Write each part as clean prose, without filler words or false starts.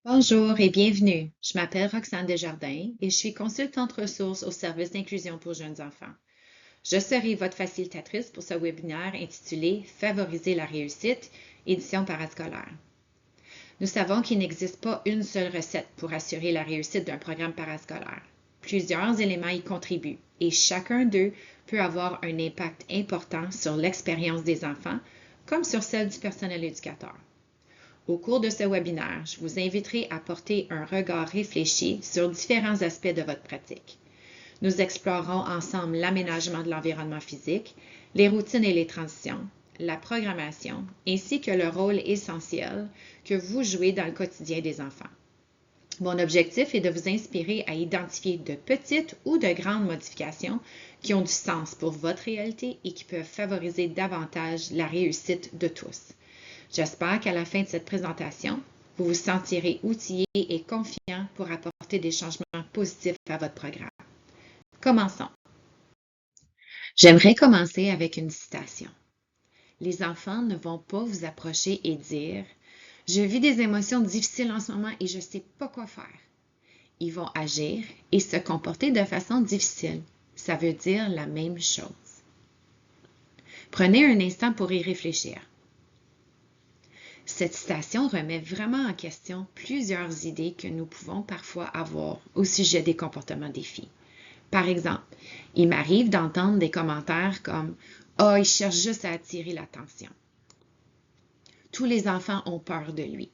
Bonjour et bienvenue. Je m'appelle Roxane Desjardins et je suis consultante ressources au service d'inclusion pour jeunes enfants. Je serai votre facilitatrice pour ce webinaire intitulé Favoriser la réussite, édition parascolaire. Nous savons qu'il n'existe pas une seule recette pour assurer la réussite d'un programme parascolaire. Plusieurs éléments y contribuent et chacun d'eux peut avoir un impact important sur l'expérience des enfants comme sur celle du personnel éducateur. Au cours de ce webinaire, je vous inviterai à porter un regard réfléchi sur différents aspects de votre pratique. Nous explorerons ensemble l'aménagement de l'environnement physique, les routines et les transitions, la programmation, ainsi que le rôle essentiel que vous jouez dans le quotidien des enfants. Mon objectif est de vous inspirer à identifier de petites ou de grandes modifications qui ont du sens pour votre réalité et qui peuvent favoriser davantage la réussite de tous. J'espère qu'à la fin de cette présentation, vous vous sentirez outillé et confiant pour apporter des changements positifs à votre programme. Commençons. J'aimerais commencer avec une citation. Les enfants ne vont pas vous approcher et dire « Je vis des émotions difficiles en ce moment et je ne sais pas quoi faire ». Ils vont agir et se comporter de façon difficile. Ça veut dire la même chose. Prenez un instant pour y réfléchir. Cette citation remet vraiment en question plusieurs idées que nous pouvons parfois avoir au sujet des comportements des filles. Par exemple, il m'arrive d'entendre des commentaires comme « Ah, il cherche juste à attirer l'attention ». Tous les enfants ont peur de lui.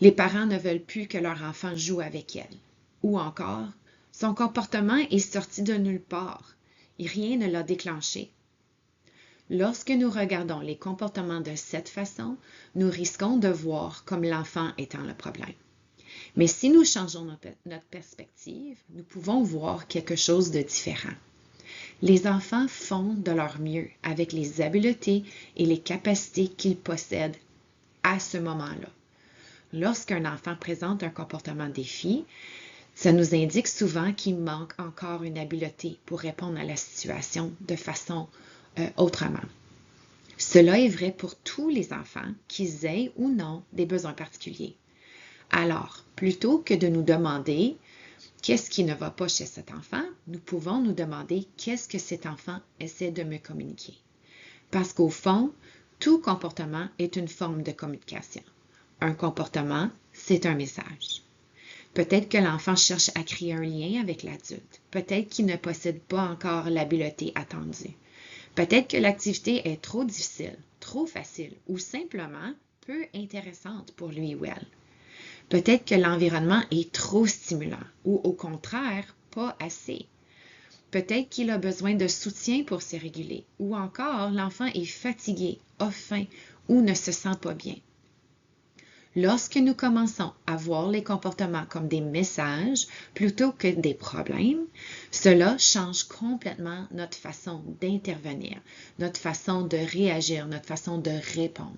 Les parents ne veulent plus que leur enfant joue avec elle. Ou encore, son comportement est sorti de nulle part et rien ne l'a déclenché. Lorsque nous regardons les comportements de cette façon, nous risquons de voir comme l'enfant étant le problème. Mais si nous changeons notre perspective, nous pouvons voir quelque chose de différent. Les enfants font de leur mieux avec les habiletés et les capacités qu'ils possèdent à ce moment-là. Lorsqu'un enfant présente un comportement défi, ça nous indique souvent qu'il manque encore une habileté pour répondre à la situation de façon autrement. Cela est vrai pour tous les enfants, qu'ils aient ou non des besoins particuliers. Alors, plutôt que de nous demander qu'est-ce qui ne va pas chez cet enfant, nous pouvons nous demander qu'est-ce que cet enfant essaie de me communiquer. Parce qu'au fond, tout comportement est une forme de communication. Un comportement, c'est un message. Peut-être que l'enfant cherche à créer un lien avec l'adulte. Peut-être qu'il ne possède pas encore l'habileté attendue. Peut-être que l'activité est trop difficile, trop facile ou simplement peu intéressante pour lui ou elle. Peut-être que l'environnement est trop stimulant ou au contraire, pas assez. Peut-être qu'il a besoin de soutien pour se réguler ou encore l'enfant est fatigué, a faim ou ne se sent pas bien. Lorsque nous commençons à voir les comportements comme des messages plutôt que des problèmes, cela change complètement notre façon d'intervenir, notre façon de réagir, notre façon de répondre.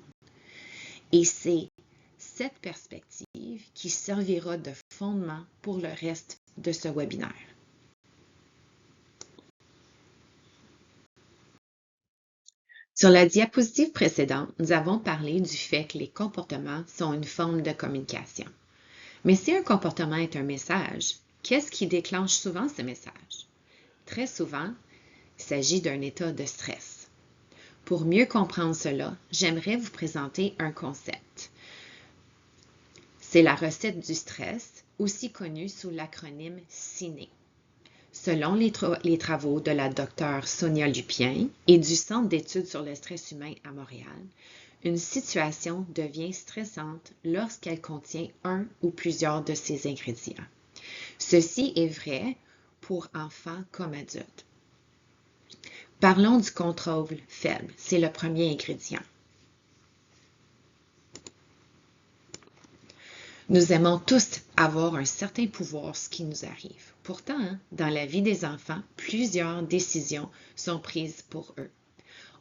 Et c'est cette perspective qui servira de fondement pour le reste de ce webinaire. Sur la diapositive précédente, nous avons parlé du fait que les comportements sont une forme de communication. Mais si un comportement est un message, qu'est-ce qui déclenche souvent ce message? Très souvent, il s'agit d'un état de stress. Pour mieux comprendre cela, j'aimerais vous présenter un concept. C'est la recette du stress, aussi connue sous l'acronyme CINE. Selon les travaux de la Dr Sonia Lupien et du Centre d'études sur le stress humain à Montréal, une situation devient stressante lorsqu'elle contient un ou plusieurs de ces ingrédients. Ceci est vrai pour enfants comme adultes. Parlons du contrôle faible. C'est le premier ingrédient. Nous aimons tous avoir un certain pouvoir ce qui nous arrive. Pourtant, dans la vie des enfants, plusieurs décisions sont prises pour eux.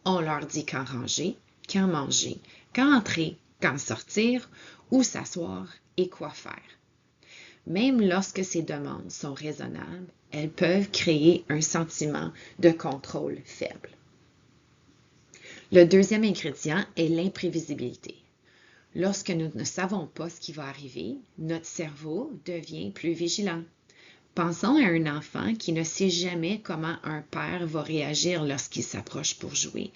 On leur dit quand ranger, quand manger, quand entrer, quand sortir, où s'asseoir et quoi faire. Même lorsque ces demandes sont raisonnables, elles peuvent créer un sentiment de contrôle faible. Le deuxième ingrédient est l'imprévisibilité. Lorsque nous ne savons pas ce qui va arriver, notre cerveau devient plus vigilant. Pensons à un enfant qui ne sait jamais comment un père va réagir lorsqu'il s'approche pour jouer.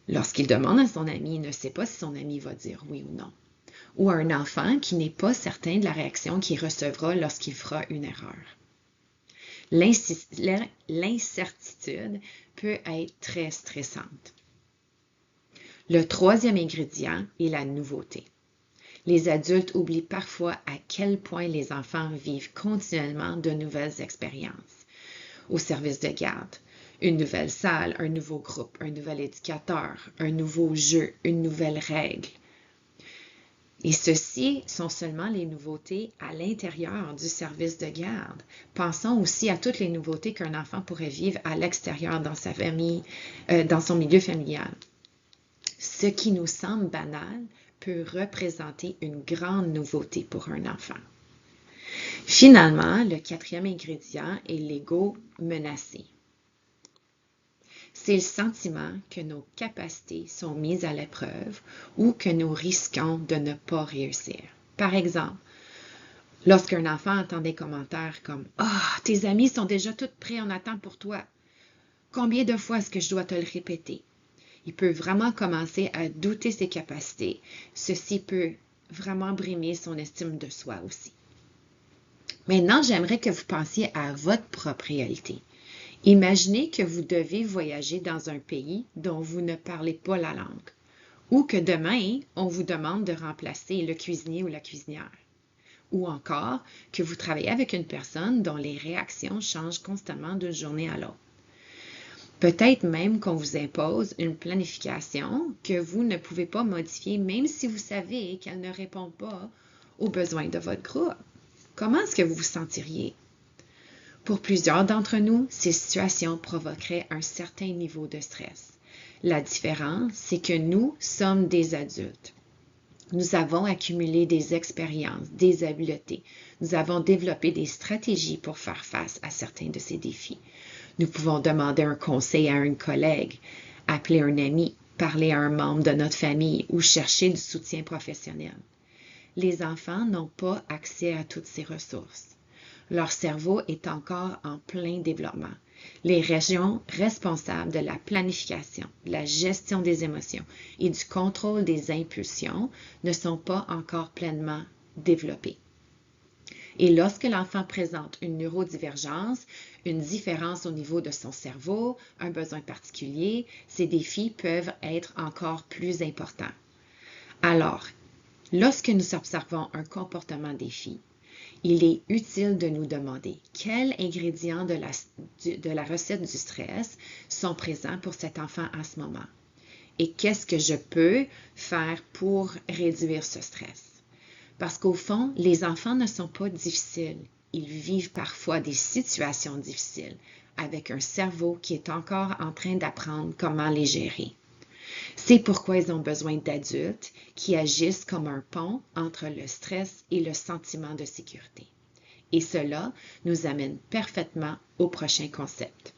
Lorsqu'il demande à son ami, il ne sait pas si son ami va dire oui ou non. Ou un enfant qui n'est pas certain de la réaction qu'il recevra lorsqu'il fera une erreur. L'incertitude peut être très stressante. Le troisième ingrédient est la nouveauté. Les adultes oublient parfois à quel point les enfants vivent continuellement de nouvelles expériences. Au service de garde, une nouvelle salle, un nouveau groupe, un nouvel éducateur, un nouveau jeu, une nouvelle règle. Et ceci sont seulement les nouveautés à l'intérieur du service de garde. Pensons aussi à toutes les nouveautés qu'un enfant pourrait vivre à l'extérieur dans sa famille, dans son milieu familial. Ce qui nous semble banal peut représenter une grande nouveauté pour un enfant. Finalement, le quatrième ingrédient est l'ego menacé. C'est le sentiment que nos capacités sont mises à l'épreuve ou que nous risquons de ne pas réussir. Par exemple, lorsqu'un enfant entend des commentaires comme « Ah, tes amis sont déjà tous prêts en attente pour toi. Combien de fois est-ce que je dois te le répéter? » Il peut vraiment commencer à douter ses capacités. Ceci peut vraiment brimer son estime de soi aussi. Maintenant, j'aimerais que vous pensiez à votre propre réalité. Imaginez que vous devez voyager dans un pays dont vous ne parlez pas la langue, ou que demain, on vous demande de remplacer le cuisinier ou la cuisinière, ou encore que vous travaillez avec une personne dont les réactions changent constamment d'une journée à l'autre. Peut-être même qu'on vous impose une planification que vous ne pouvez pas modifier, même si vous savez qu'elle ne répond pas aux besoins de votre groupe. Comment est-ce que vous vous sentiriez? Pour plusieurs d'entre nous, ces situations provoqueraient un certain niveau de stress. La différence, c'est que nous sommes des adultes. Nous avons accumulé des expériences, des habiletés. Nous avons développé des stratégies pour faire face à certains de ces défis. Nous pouvons demander un conseil à un collègue, appeler un ami, parler à un membre de notre famille ou chercher du soutien professionnel. Les enfants n'ont pas accès à toutes ces ressources. Leur cerveau est encore en plein développement. Les régions responsables de la planification, de la gestion des émotions et du contrôle des impulsions ne sont pas encore pleinement développées. Et lorsque l'enfant présente une neurodivergence, une différence au niveau de son cerveau, un besoin particulier, ces défis peuvent être encore plus importants. Alors, lorsque nous observons un comportement défi, il est utile de nous demander quels ingrédients de la recette du stress sont présents pour cet enfant en ce moment et qu'est-ce que je peux faire pour réduire ce stress. Parce qu'au fond, les enfants ne sont pas difficiles. Ils vivent parfois des situations difficiles avec un cerveau qui est encore en train d'apprendre comment les gérer. C'est pourquoi ils ont besoin d'adultes qui agissent comme un pont entre le stress et le sentiment de sécurité. Et cela nous amène parfaitement au prochain concept.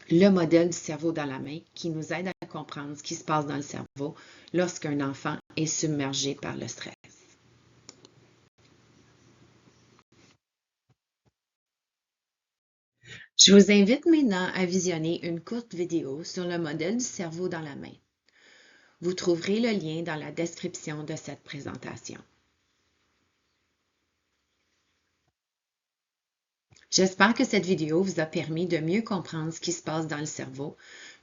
Le modèle du cerveau dans la main qui nous aide à comprendre ce qui se passe dans le cerveau lorsqu'un enfant est submergé par le stress. Je vous invite maintenant à visionner une courte vidéo sur le modèle du cerveau dans la main. Vous trouverez le lien dans la description de cette présentation. J'espère que cette vidéo vous a permis de mieux comprendre ce qui se passe dans le cerveau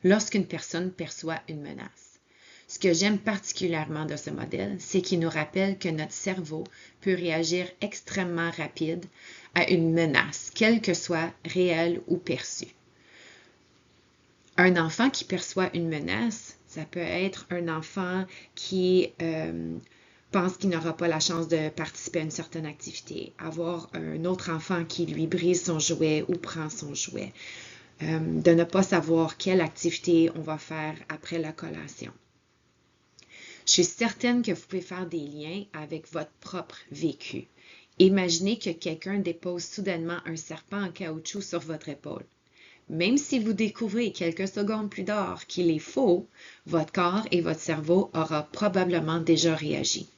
lorsqu'une personne perçoit une menace. Ce que j'aime particulièrement de ce modèle, c'est qu'il nous rappelle que notre cerveau peut réagir extrêmement rapide à une menace, quelle que soit réelle ou perçue. Un enfant qui perçoit une menace, ça peut être un enfant qui pense qu'il n'aura pas la chance de participer à une certaine activité, avoir un autre enfant qui lui brise son jouet ou prend son jouet, de ne pas savoir quelle activité on va faire après la collation. Je suis certaine que vous pouvez faire des liens avec votre propre vécu. Imaginez que quelqu'un dépose soudainement un serpent en caoutchouc sur votre épaule. Même si vous découvrez quelques secondes plus tard qu'il est faux, votre corps et votre cerveau auront probablement déjà réagi.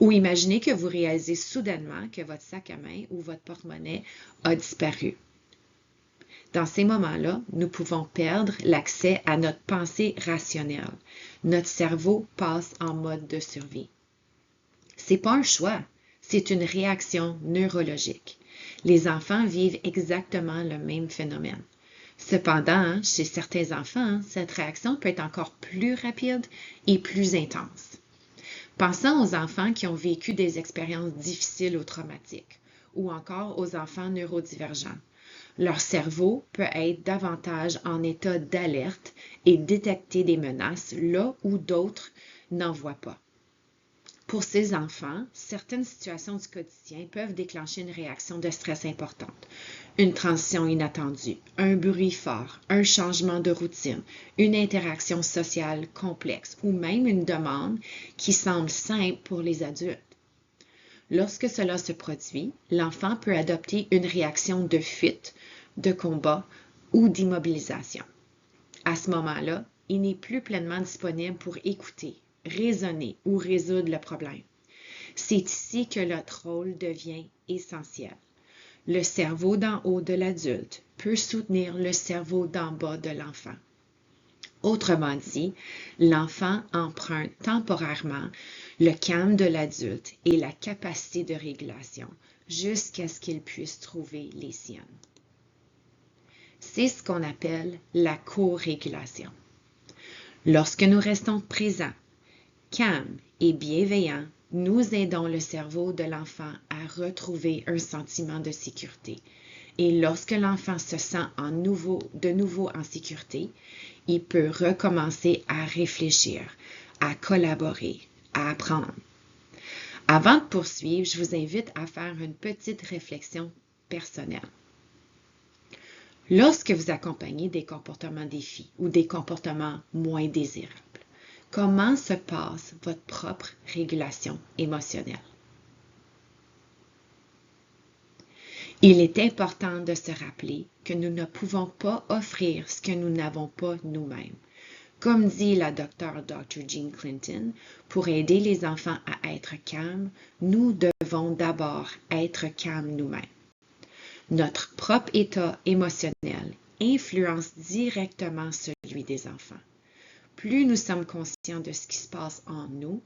Ou imaginez que vous réalisez soudainement que votre sac à main ou votre porte-monnaie a disparu. Dans ces moments-là, nous pouvons perdre l'accès à notre pensée rationnelle. Notre cerveau passe en mode de survie. C'est pas un choix, c'est une réaction neurologique. Les enfants vivent exactement le même phénomène. Cependant, chez certains enfants, cette réaction peut être encore plus rapide et plus intense. Pensons aux enfants qui ont vécu des expériences difficiles ou traumatiques, ou encore aux enfants neurodivergents. Leur cerveau peut être davantage en état d'alerte et détecter des menaces là où d'autres n'en voient pas. Pour ces enfants, certaines situations du quotidien peuvent déclencher une réaction de stress importante. Une transition inattendue, un bruit fort, un changement de routine, une interaction sociale complexe ou même une demande qui semble simple pour les adultes. Lorsque cela se produit, l'enfant peut adopter une réaction de fuite, de combat ou d'immobilisation. À ce moment-là, il n'est plus pleinement disponible pour écouter, raisonner ou résoudre le problème. C'est ici que notre rôle devient essentiel. Le cerveau d'en haut de l'adulte peut soutenir le cerveau d'en bas de l'enfant. Autrement dit, l'enfant emprunte temporairement le calme de l'adulte et la capacité de régulation jusqu'à ce qu'il puisse trouver les siennes. C'est ce qu'on appelle la co-régulation. Lorsque nous restons présents, calmes et bienveillants, nous aidons le cerveau de l'enfant à retrouver un sentiment de sécurité. Et lorsque l'enfant se sent de nouveau en sécurité, il peut recommencer à réfléchir, à collaborer, à apprendre. Avant de poursuivre, je vous invite à faire une petite réflexion personnelle. Lorsque vous accompagnez des comportements défis ou des comportements moins désirables, comment se passe votre propre régulation émotionnelle? Il est important de se rappeler que nous ne pouvons pas offrir ce que nous n'avons pas nous-mêmes. Comme dit la docteure Dr. Jean Clinton, pour aider les enfants à être calmes, nous devons d'abord être calmes nous-mêmes. Notre propre état émotionnel influence directement celui des enfants. Plus nous sommes conscients de ce qui se passe en nous,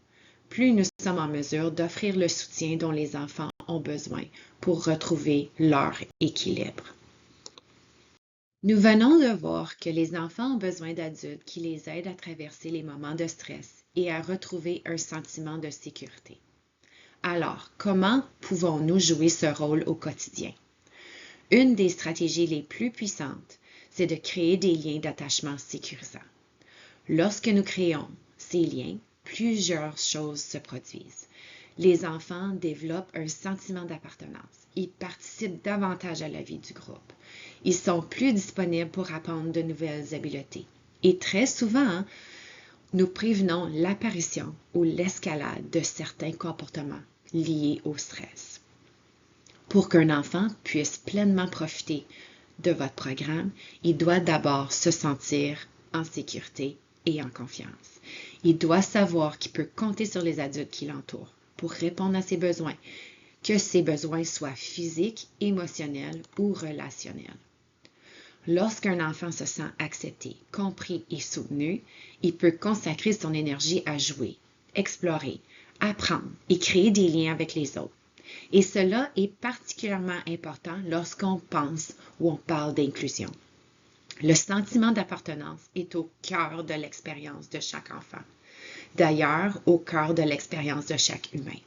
plus nous sommes en mesure d'offrir le soutien dont les enfants ont besoin pour retrouver leur équilibre. Nous venons de voir que les enfants ont besoin d'adultes qui les aident à traverser les moments de stress et à retrouver un sentiment de sécurité. Alors, comment pouvons-nous jouer ce rôle au quotidien? Une des stratégies les plus puissantes, c'est de créer des liens d'attachement sécurisants. Lorsque nous créons ces liens, plusieurs choses se produisent. Les enfants développent un sentiment d'appartenance. Ils participent davantage à la vie du groupe. Ils sont plus disponibles pour apprendre de nouvelles habiletés. Et très souvent, nous prévenons l'apparition ou l'escalade de certains comportements liés au stress. Pour qu'un enfant puisse pleinement profiter de votre programme, il doit d'abord se sentir en sécurité et en confiance. Il doit savoir qu'il peut compter sur les adultes qui l'entourent pour répondre à ses besoins, que ces besoins soient physiques, émotionnels ou relationnels. Lorsqu'un enfant se sent accepté, compris et soutenu, il peut consacrer son énergie à jouer, explorer, apprendre et créer des liens avec les autres. Et cela est particulièrement important lorsqu'on pense ou on parle d'inclusion. Le sentiment d'appartenance est au cœur de l'expérience de chaque enfant. D'ailleurs, au cœur de l'expérience de chaque humain.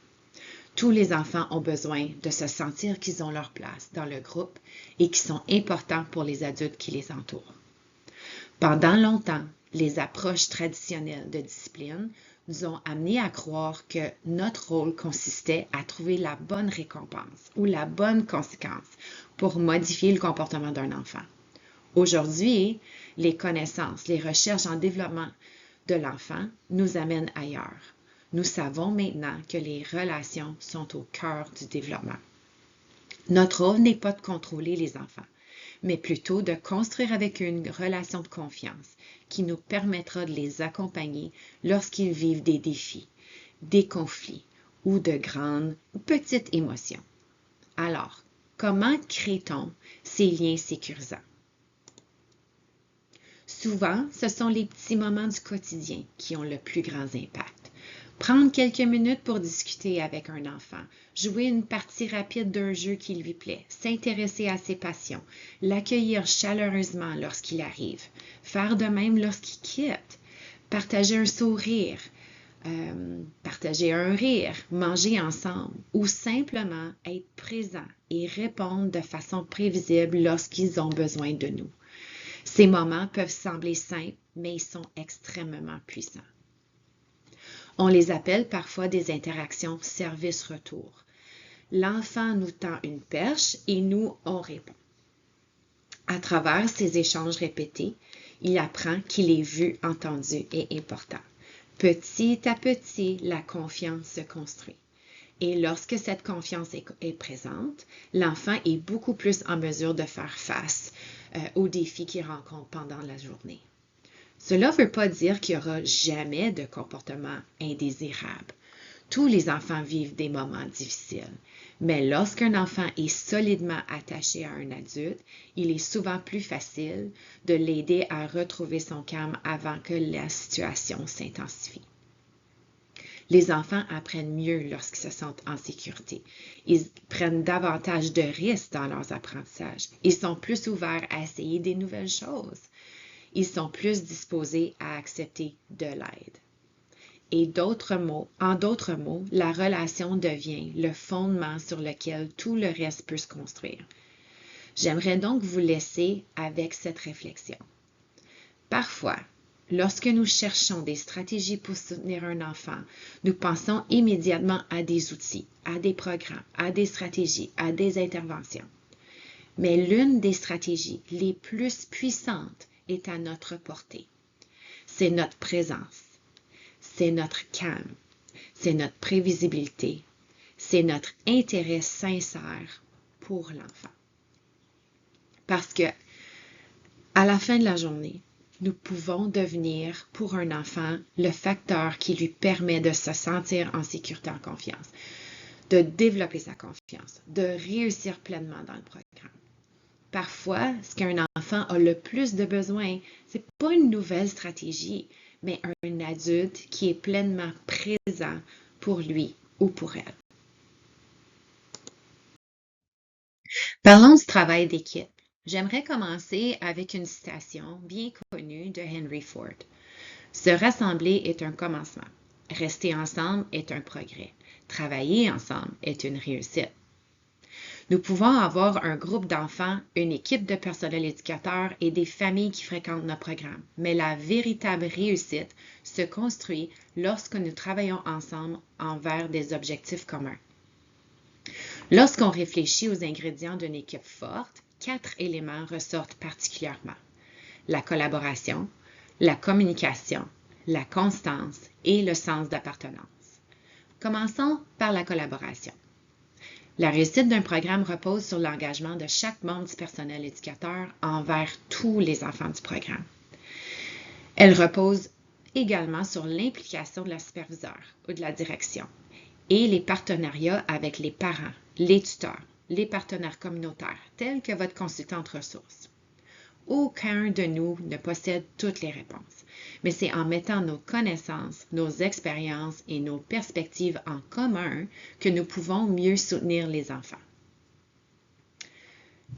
Tous les enfants ont besoin de se sentir qu'ils ont leur place dans le groupe et qui sont importants pour les adultes qui les entourent. Pendant longtemps, les approches traditionnelles de discipline nous ont amenés à croire que notre rôle consistait à trouver la bonne récompense ou la bonne conséquence pour modifier le comportement d'un enfant. Aujourd'hui, les connaissances, les recherches en développement de l'enfant nous amènent ailleurs. Nous savons maintenant que les relations sont au cœur du développement. Notre rôle n'est pas de contrôler les enfants, mais plutôt de construire avec eux une relation de confiance qui nous permettra de les accompagner lorsqu'ils vivent des défis, des conflits ou de grandes ou petites émotions. Alors, comment crée-t-on ces liens sécurisants? Souvent, ce sont les petits moments du quotidien qui ont le plus grand impact. Prendre quelques minutes pour discuter avec un enfant, jouer une partie rapide d'un jeu qui lui plaît, s'intéresser à ses passions, l'accueillir chaleureusement lorsqu'il arrive, faire de même lorsqu'il quitte, partager un sourire, partager un rire, manger ensemble ou simplement être présent et répondre de façon prévisible lorsqu'ils ont besoin de nous. Ces moments peuvent sembler simples, mais ils sont extrêmement puissants. On les appelle parfois des interactions service-retour. L'enfant nous tend une perche et nous, on répond. À travers ces échanges répétés, il apprend qu'il est vu, entendu et important. Petit à petit, la confiance se construit. Et lorsque cette confiance est présente, l'enfant est beaucoup plus en mesure de faire face aux défis qu'il rencontre pendant la journée. Cela ne veut pas dire qu'il n'y aura jamais de comportement indésirable. Tous les enfants vivent des moments difficiles, mais lorsqu'un enfant est solidement attaché à un adulte, il est souvent plus facile de l'aider à retrouver son calme avant que la situation s'intensifie. Les enfants apprennent mieux lorsqu'ils se sentent en sécurité. Ils prennent davantage de risques dans leurs apprentissages. Ils sont plus ouverts à essayer des nouvelles choses. Ils sont plus disposés à accepter de l'aide. Et en d'autres mots, la relation devient le fondement sur lequel tout le reste peut se construire. J'aimerais donc vous laisser avec cette réflexion. Parfois, lorsque nous cherchons des stratégies pour soutenir un enfant, nous pensons immédiatement à des outils, à des programmes, à des stratégies, à des interventions. Mais l'une des stratégies les plus puissantes est à notre portée. C'est notre présence, c'est notre calme, c'est notre prévisibilité, c'est notre intérêt sincère pour l'enfant. Parce que, à la fin de la journée, nous pouvons devenir pour un enfant le facteur qui lui permet de se sentir en sécurité, en confiance, de développer sa confiance, de réussir pleinement dans le programme. Parfois, ce qu'un enfant a le plus de besoin, ce n'est pas une nouvelle stratégie, mais un adulte qui est pleinement présent pour lui ou pour elle. Parlons du travail d'équipe. J'aimerais commencer avec une citation bien connue de Henry Ford. Se rassembler est un commencement. Rester ensemble est un progrès. Travailler ensemble est une réussite. Nous pouvons avoir un groupe d'enfants, une équipe de personnel éducateur et des familles qui fréquentent nos programmes. Mais la véritable réussite se construit lorsque nous travaillons ensemble envers des objectifs communs. Lorsqu'on réfléchit aux ingrédients d'une équipe forte, 4 éléments ressortent particulièrement. La collaboration, la communication, la constance et le sens d'appartenance. Commençons par la collaboration. La réussite d'un programme repose sur l'engagement de chaque membre du personnel éducateur envers tous les enfants du programme. Elle repose également sur l'implication de la superviseure ou de la direction et les partenariats avec les parents, les tuteurs, les partenaires communautaires, tels que votre consultante ressources. Aucun de nous ne possède toutes les réponses, mais c'est en mettant nos connaissances, nos expériences et nos perspectives en commun que nous pouvons mieux soutenir les enfants.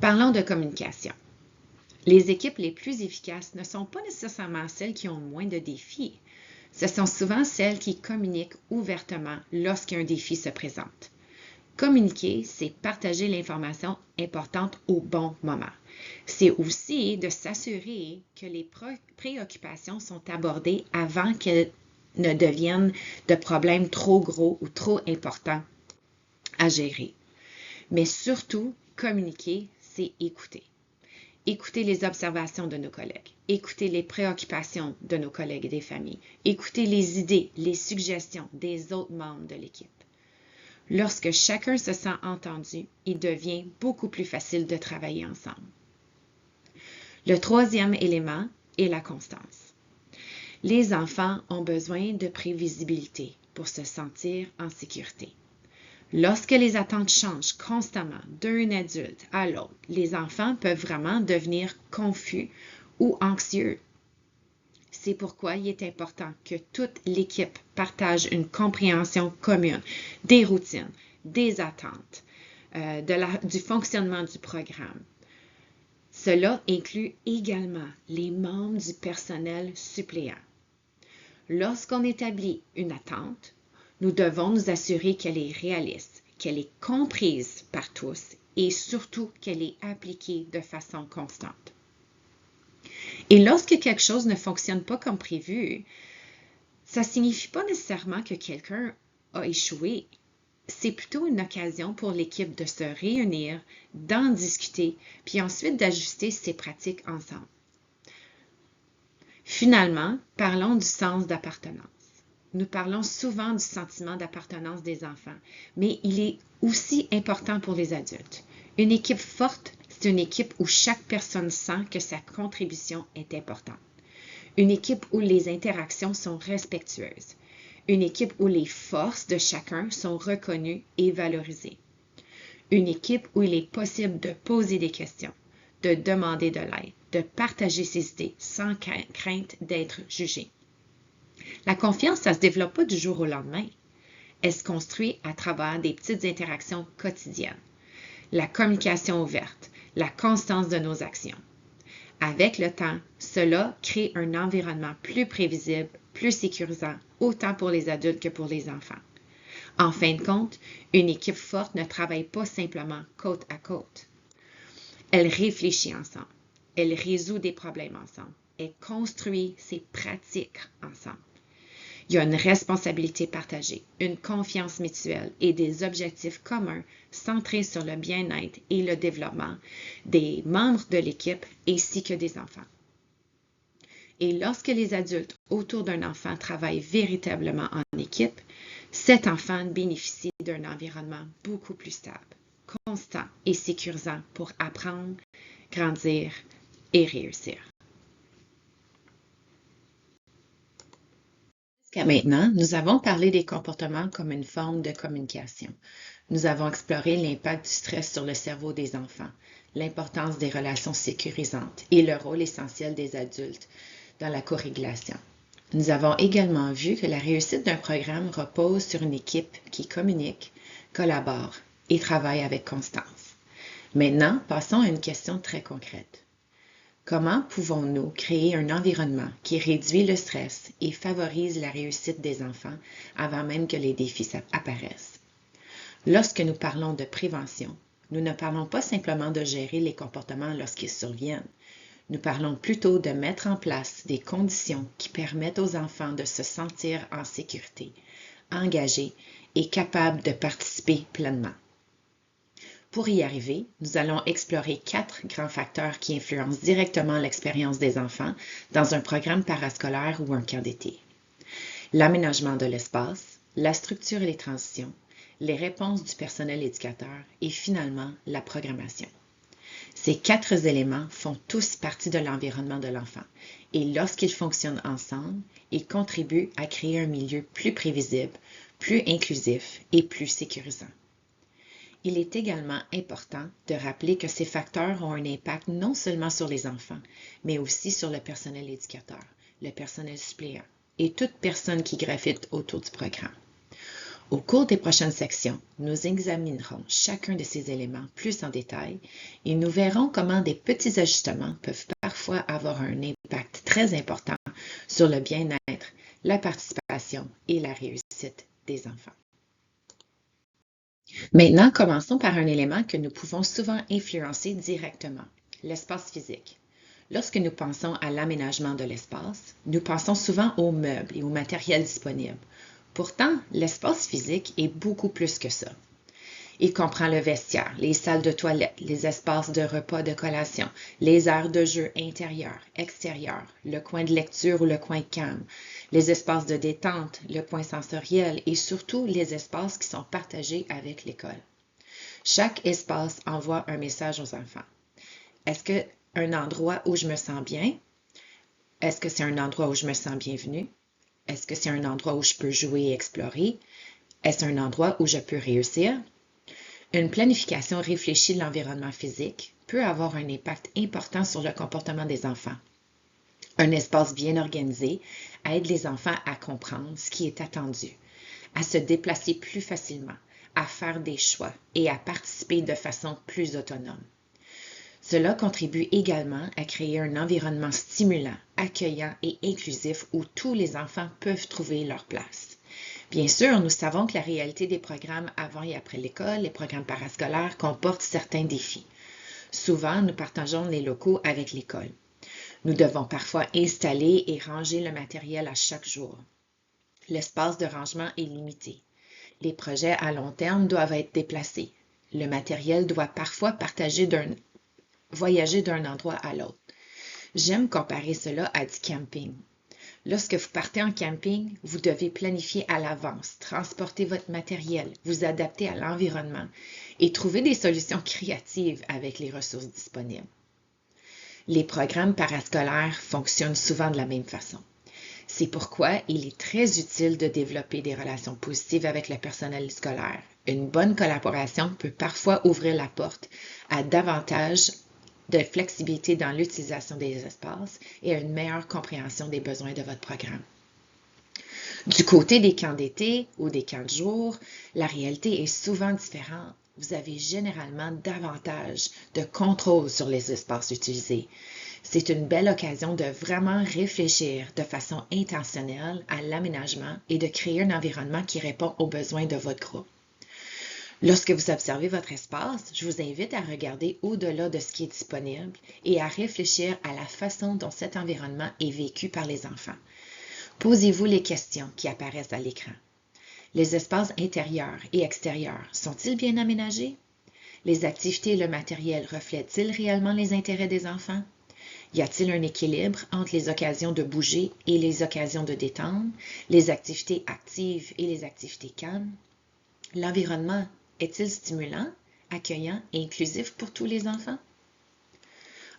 Parlons de communication. Les équipes les plus efficaces ne sont pas nécessairement celles qui ont moins de défis. Ce sont souvent celles qui communiquent ouvertement lorsqu'un défi se présente. Communiquer, c'est partager l'information importante au bon moment. C'est aussi de s'assurer que les préoccupations sont abordées avant qu'elles ne deviennent de problèmes trop gros ou trop importants à gérer. Mais surtout, communiquer, c'est écouter. Écouter les observations de nos collègues, écouter les préoccupations de nos collègues et des familles, écouter les idées, les suggestions des autres membres de l'équipe. Lorsque chacun se sent entendu, il devient beaucoup plus facile de travailler ensemble. Le troisième élément est la constance. Les enfants ont besoin de prévisibilité pour se sentir en sécurité. Lorsque les attentes changent constamment d'un adulte à l'autre, les enfants peuvent vraiment devenir confus ou anxieux. C'est pourquoi il est important que toute l'équipe partage une compréhension commune des routines, des attentes, du fonctionnement du programme. Cela inclut également les membres du personnel suppléant. Lorsqu'on établit une attente, nous devons nous assurer qu'elle est réaliste, qu'elle est comprise par tous et surtout qu'elle est appliquée de façon constante. Et lorsque quelque chose ne fonctionne pas comme prévu, ça ne signifie pas nécessairement que quelqu'un a échoué. C'est plutôt une occasion pour l'équipe de se réunir, d'en discuter, puis ensuite d'ajuster ses pratiques ensemble. Finalement, parlons du sens d'appartenance. Nous parlons souvent du sentiment d'appartenance des enfants, mais il est aussi important pour les adultes. Une équipe forte, c'est une équipe où chaque personne sent que sa contribution est importante. Une équipe où les interactions sont respectueuses. Une équipe où les forces de chacun sont reconnues et valorisées. Une équipe où il est possible de poser des questions, de demander de l'aide, de partager ses idées sans crainte d'être jugé. La confiance, ça ne se développe pas du jour au lendemain. Elle se construit à travers des petites interactions quotidiennes. La communication ouverte, la constance de nos actions. Avec le temps, cela crée un environnement plus prévisible, plus sécurisant, autant pour les adultes que pour les enfants. En fin de compte, une équipe forte ne travaille pas simplement côte à côte. Elle réfléchit ensemble. Elle résout des problèmes ensemble. Elle construit ses pratiques ensemble. Il y a une responsabilité partagée, une confiance mutuelle et des objectifs communs centrés sur le bien-être et le développement des membres de l'équipe ainsi que des enfants. Et lorsque les adultes autour d'un enfant travaillent véritablement en équipe, cet enfant bénéficie d'un environnement beaucoup plus stable, constant et sécurisant pour apprendre, grandir et réussir. Jusqu'à maintenant, nous avons parlé des comportements comme une forme de communication. Nous avons exploré l'impact du stress sur le cerveau des enfants, l'importance des relations sécurisantes et le rôle essentiel des adultes dans la co-régulation. Nous avons également vu que la réussite d'un programme repose sur une équipe qui communique, collabore et travaille avec constance. Maintenant, passons à une question très concrète. Comment pouvons-nous créer un environnement qui réduit le stress et favorise la réussite des enfants avant même que les défis apparaissent? Lorsque nous parlons de prévention, nous ne parlons pas simplement de gérer les comportements lorsqu'ils surviennent. Nous parlons plutôt de mettre en place des conditions qui permettent aux enfants de se sentir en sécurité, engagés et capables de participer pleinement. Pour y arriver, nous allons explorer 4 grands facteurs qui influencent directement l'expérience des enfants dans un programme parascolaire ou un camp d'été. L'aménagement de l'espace, la structure et les transitions, les réponses du personnel éducateur et finalement la programmation. Ces 4 éléments font tous partie de l'environnement de l'enfant et lorsqu'ils fonctionnent ensemble, ils contribuent à créer un milieu plus prévisible, plus inclusif et plus sécurisant. Il est également important de rappeler que ces facteurs ont un impact non seulement sur les enfants, mais aussi sur le personnel éducateur, le personnel suppléant et toute personne qui gravite autour du programme. Au cours des prochaines sections, nous examinerons chacun de ces éléments plus en détail et nous verrons comment des petits ajustements peuvent parfois avoir un impact très important sur le bien-être, la participation et la réussite des enfants. Maintenant, commençons par un élément que nous pouvons souvent influencer directement, l'espace physique. Lorsque nous pensons à l'aménagement de l'espace, nous pensons souvent aux meubles et au matériel disponible. Pourtant, l'espace physique est beaucoup plus que ça. Il comprend le vestiaire, les salles de toilette, les espaces de repas de collation, les aires de jeu intérieures, extérieures, le coin de lecture ou le coin calme, les espaces de détente, le coin sensoriel et surtout les espaces qui sont partagés avec l'école. Chaque espace envoie un message aux enfants. Est-ce que un endroit où je me sens bien? Est-ce que c'est un endroit où je me sens bienvenue? Est-ce que c'est un endroit où je peux jouer et explorer? Est-ce un endroit où je peux réussir? Une planification réfléchie de l'environnement physique peut avoir un impact important sur le comportement des enfants. Un espace bien organisé aide les enfants à comprendre ce qui est attendu, à se déplacer plus facilement, à faire des choix et à participer de façon plus autonome. Cela contribue également à créer un environnement stimulant, accueillant et inclusif où tous les enfants peuvent trouver leur place. Bien sûr, nous savons que la réalité des programmes avant et après l'école, les programmes parascolaires, comportent certains défis. Souvent, nous partageons les locaux avec l'école. Nous devons parfois installer et ranger le matériel à chaque jour. L'espace de rangement est limité. Les projets à long terme doivent être déplacés. Le matériel doit parfois voyager d'un endroit à l'autre. J'aime comparer cela à du camping. Lorsque vous partez en camping, vous devez planifier à l'avance, transporter votre matériel, vous adapter à l'environnement et trouver des solutions créatives avec les ressources disponibles. Les programmes parascolaires fonctionnent souvent de la même façon. C'est pourquoi il est très utile de développer des relations positives avec le personnel scolaire. Une bonne collaboration peut parfois ouvrir la porte à davantage de flexibilité dans l'utilisation des espaces et à une meilleure compréhension des besoins de votre programme. Du côté des camps d'été ou des camps de jour, la réalité est souvent différente. Vous avez généralement davantage de contrôle sur les espaces utilisés. C'est une belle occasion de vraiment réfléchir de façon intentionnelle à l'aménagement et de créer un environnement qui répond aux besoins de votre groupe. Lorsque vous observez votre espace, je vous invite à regarder au-delà de ce qui est disponible et à réfléchir à la façon dont cet environnement est vécu par les enfants. Posez-vous les questions qui apparaissent à l'écran. Les espaces intérieurs et extérieurs sont-ils bien aménagés? Les activités et le matériel reflètent-ils réellement les intérêts des enfants? Y a-t-il un équilibre entre les occasions de bouger et les occasions de détendre, les activités actives et les activités calmes? L'environnement est-il stimulant, accueillant et inclusif pour tous les enfants?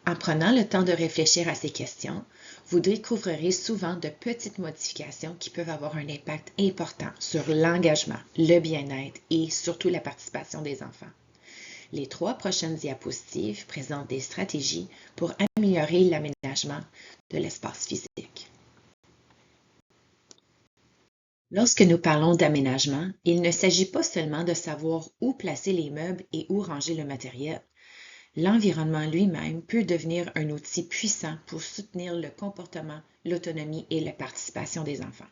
En prenant le temps de réfléchir à ces questions, vous découvrirez souvent de petites modifications qui peuvent avoir un impact important sur l'engagement, le bien-être et surtout la participation des enfants. Les 3 prochaines diapositives présentent des stratégies pour améliorer l'aménagement de l'espace physique. Lorsque nous parlons d'aménagement, il ne s'agit pas seulement de savoir où placer les meubles et où ranger le matériel. L'environnement lui-même peut devenir un outil puissant pour soutenir le comportement, l'autonomie et la participation des enfants.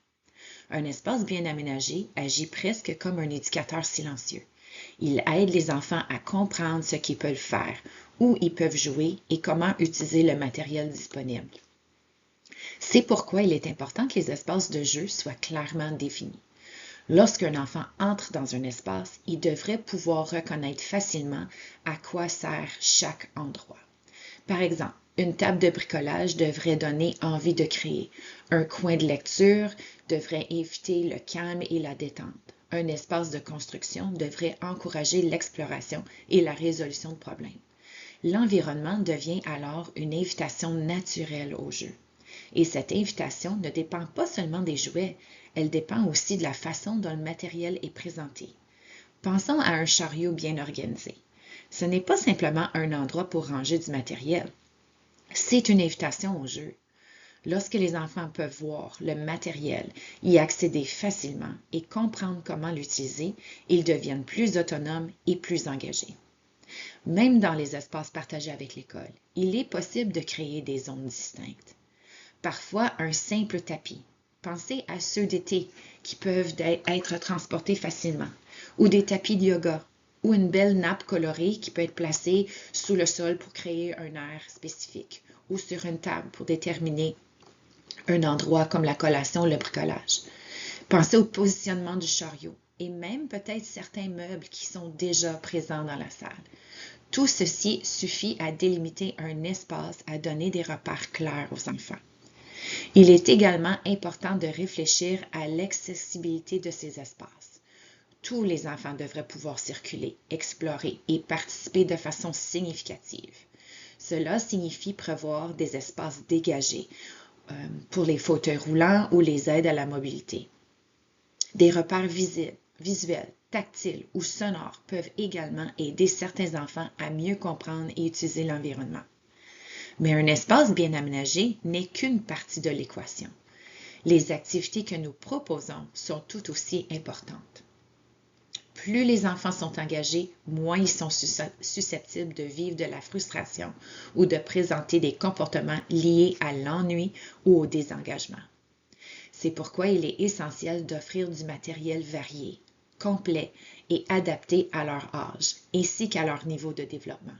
Un espace bien aménagé agit presque comme un éducateur silencieux. Il aide les enfants à comprendre ce qu'ils peuvent faire, où ils peuvent jouer et comment utiliser le matériel disponible. C'est pourquoi il est important que les espaces de jeu soient clairement définis. Lorsqu'un enfant entre dans un espace, il devrait pouvoir reconnaître facilement à quoi sert chaque endroit. Par exemple, une table de bricolage devrait donner envie de créer. Un coin de lecture devrait éviter le calme et la détente. Un espace de construction devrait encourager l'exploration et la résolution de problèmes. L'environnement devient alors une invitation naturelle au jeu. Et cette invitation ne dépend pas seulement des jouets, elle dépend aussi de la façon dont le matériel est présenté. Pensons à un chariot bien organisé. Ce n'est pas simplement un endroit pour ranger du matériel. C'est une invitation au jeu. Lorsque les enfants peuvent voir le matériel, y accéder facilement et comprendre comment l'utiliser, ils deviennent plus autonomes et plus engagés. Même dans les espaces partagés avec l'école, il est possible de créer des zones distinctes. Parfois, un simple tapis. Pensez à ceux d'été qui peuvent être transportés facilement, ou des tapis de yoga, ou une belle nappe colorée qui peut être placée sous le sol pour créer un air spécifique, ou sur une table pour déterminer un endroit comme la collation ou le bricolage. Pensez au positionnement du chariot et même peut-être certains meubles qui sont déjà présents dans la salle. Tout ceci suffit à délimiter un espace, à donner des repères clairs aux enfants. Il est également important de réfléchir à l'accessibilité de ces espaces. Tous les enfants devraient pouvoir circuler, explorer et participer de façon significative. Cela signifie prévoir des espaces dégagés pour les fauteuils roulants ou les aides à la mobilité. Des repères visuels, tactiles ou sonores peuvent également aider certains enfants à mieux comprendre et utiliser l'environnement. Mais un espace bien aménagé n'est qu'une partie de l'équation. Les activités que nous proposons sont tout aussi importantes. Plus les enfants sont engagés, moins ils sont susceptibles de vivre de la frustration ou de présenter des comportements liés à l'ennui ou au désengagement. C'est pourquoi il est essentiel d'offrir du matériel varié, complet et adapté à leur âge, ainsi qu'à leur niveau de développement.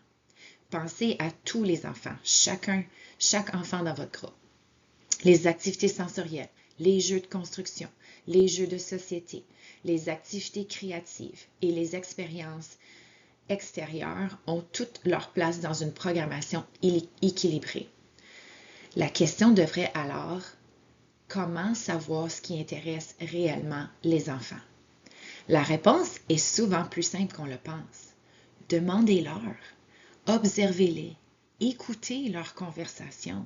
Pensez à tous les enfants, chaque enfant dans votre groupe. Les activités sensorielles, les jeux de construction, les jeux de société, les activités créatives et les expériences extérieures ont toute leur place dans une programmation équilibrée. La question devrait alors, comment savoir ce qui intéresse réellement les enfants? La réponse est souvent plus simple qu'on le pense. Demandez-leur, observez-les, écoutez leurs conversations.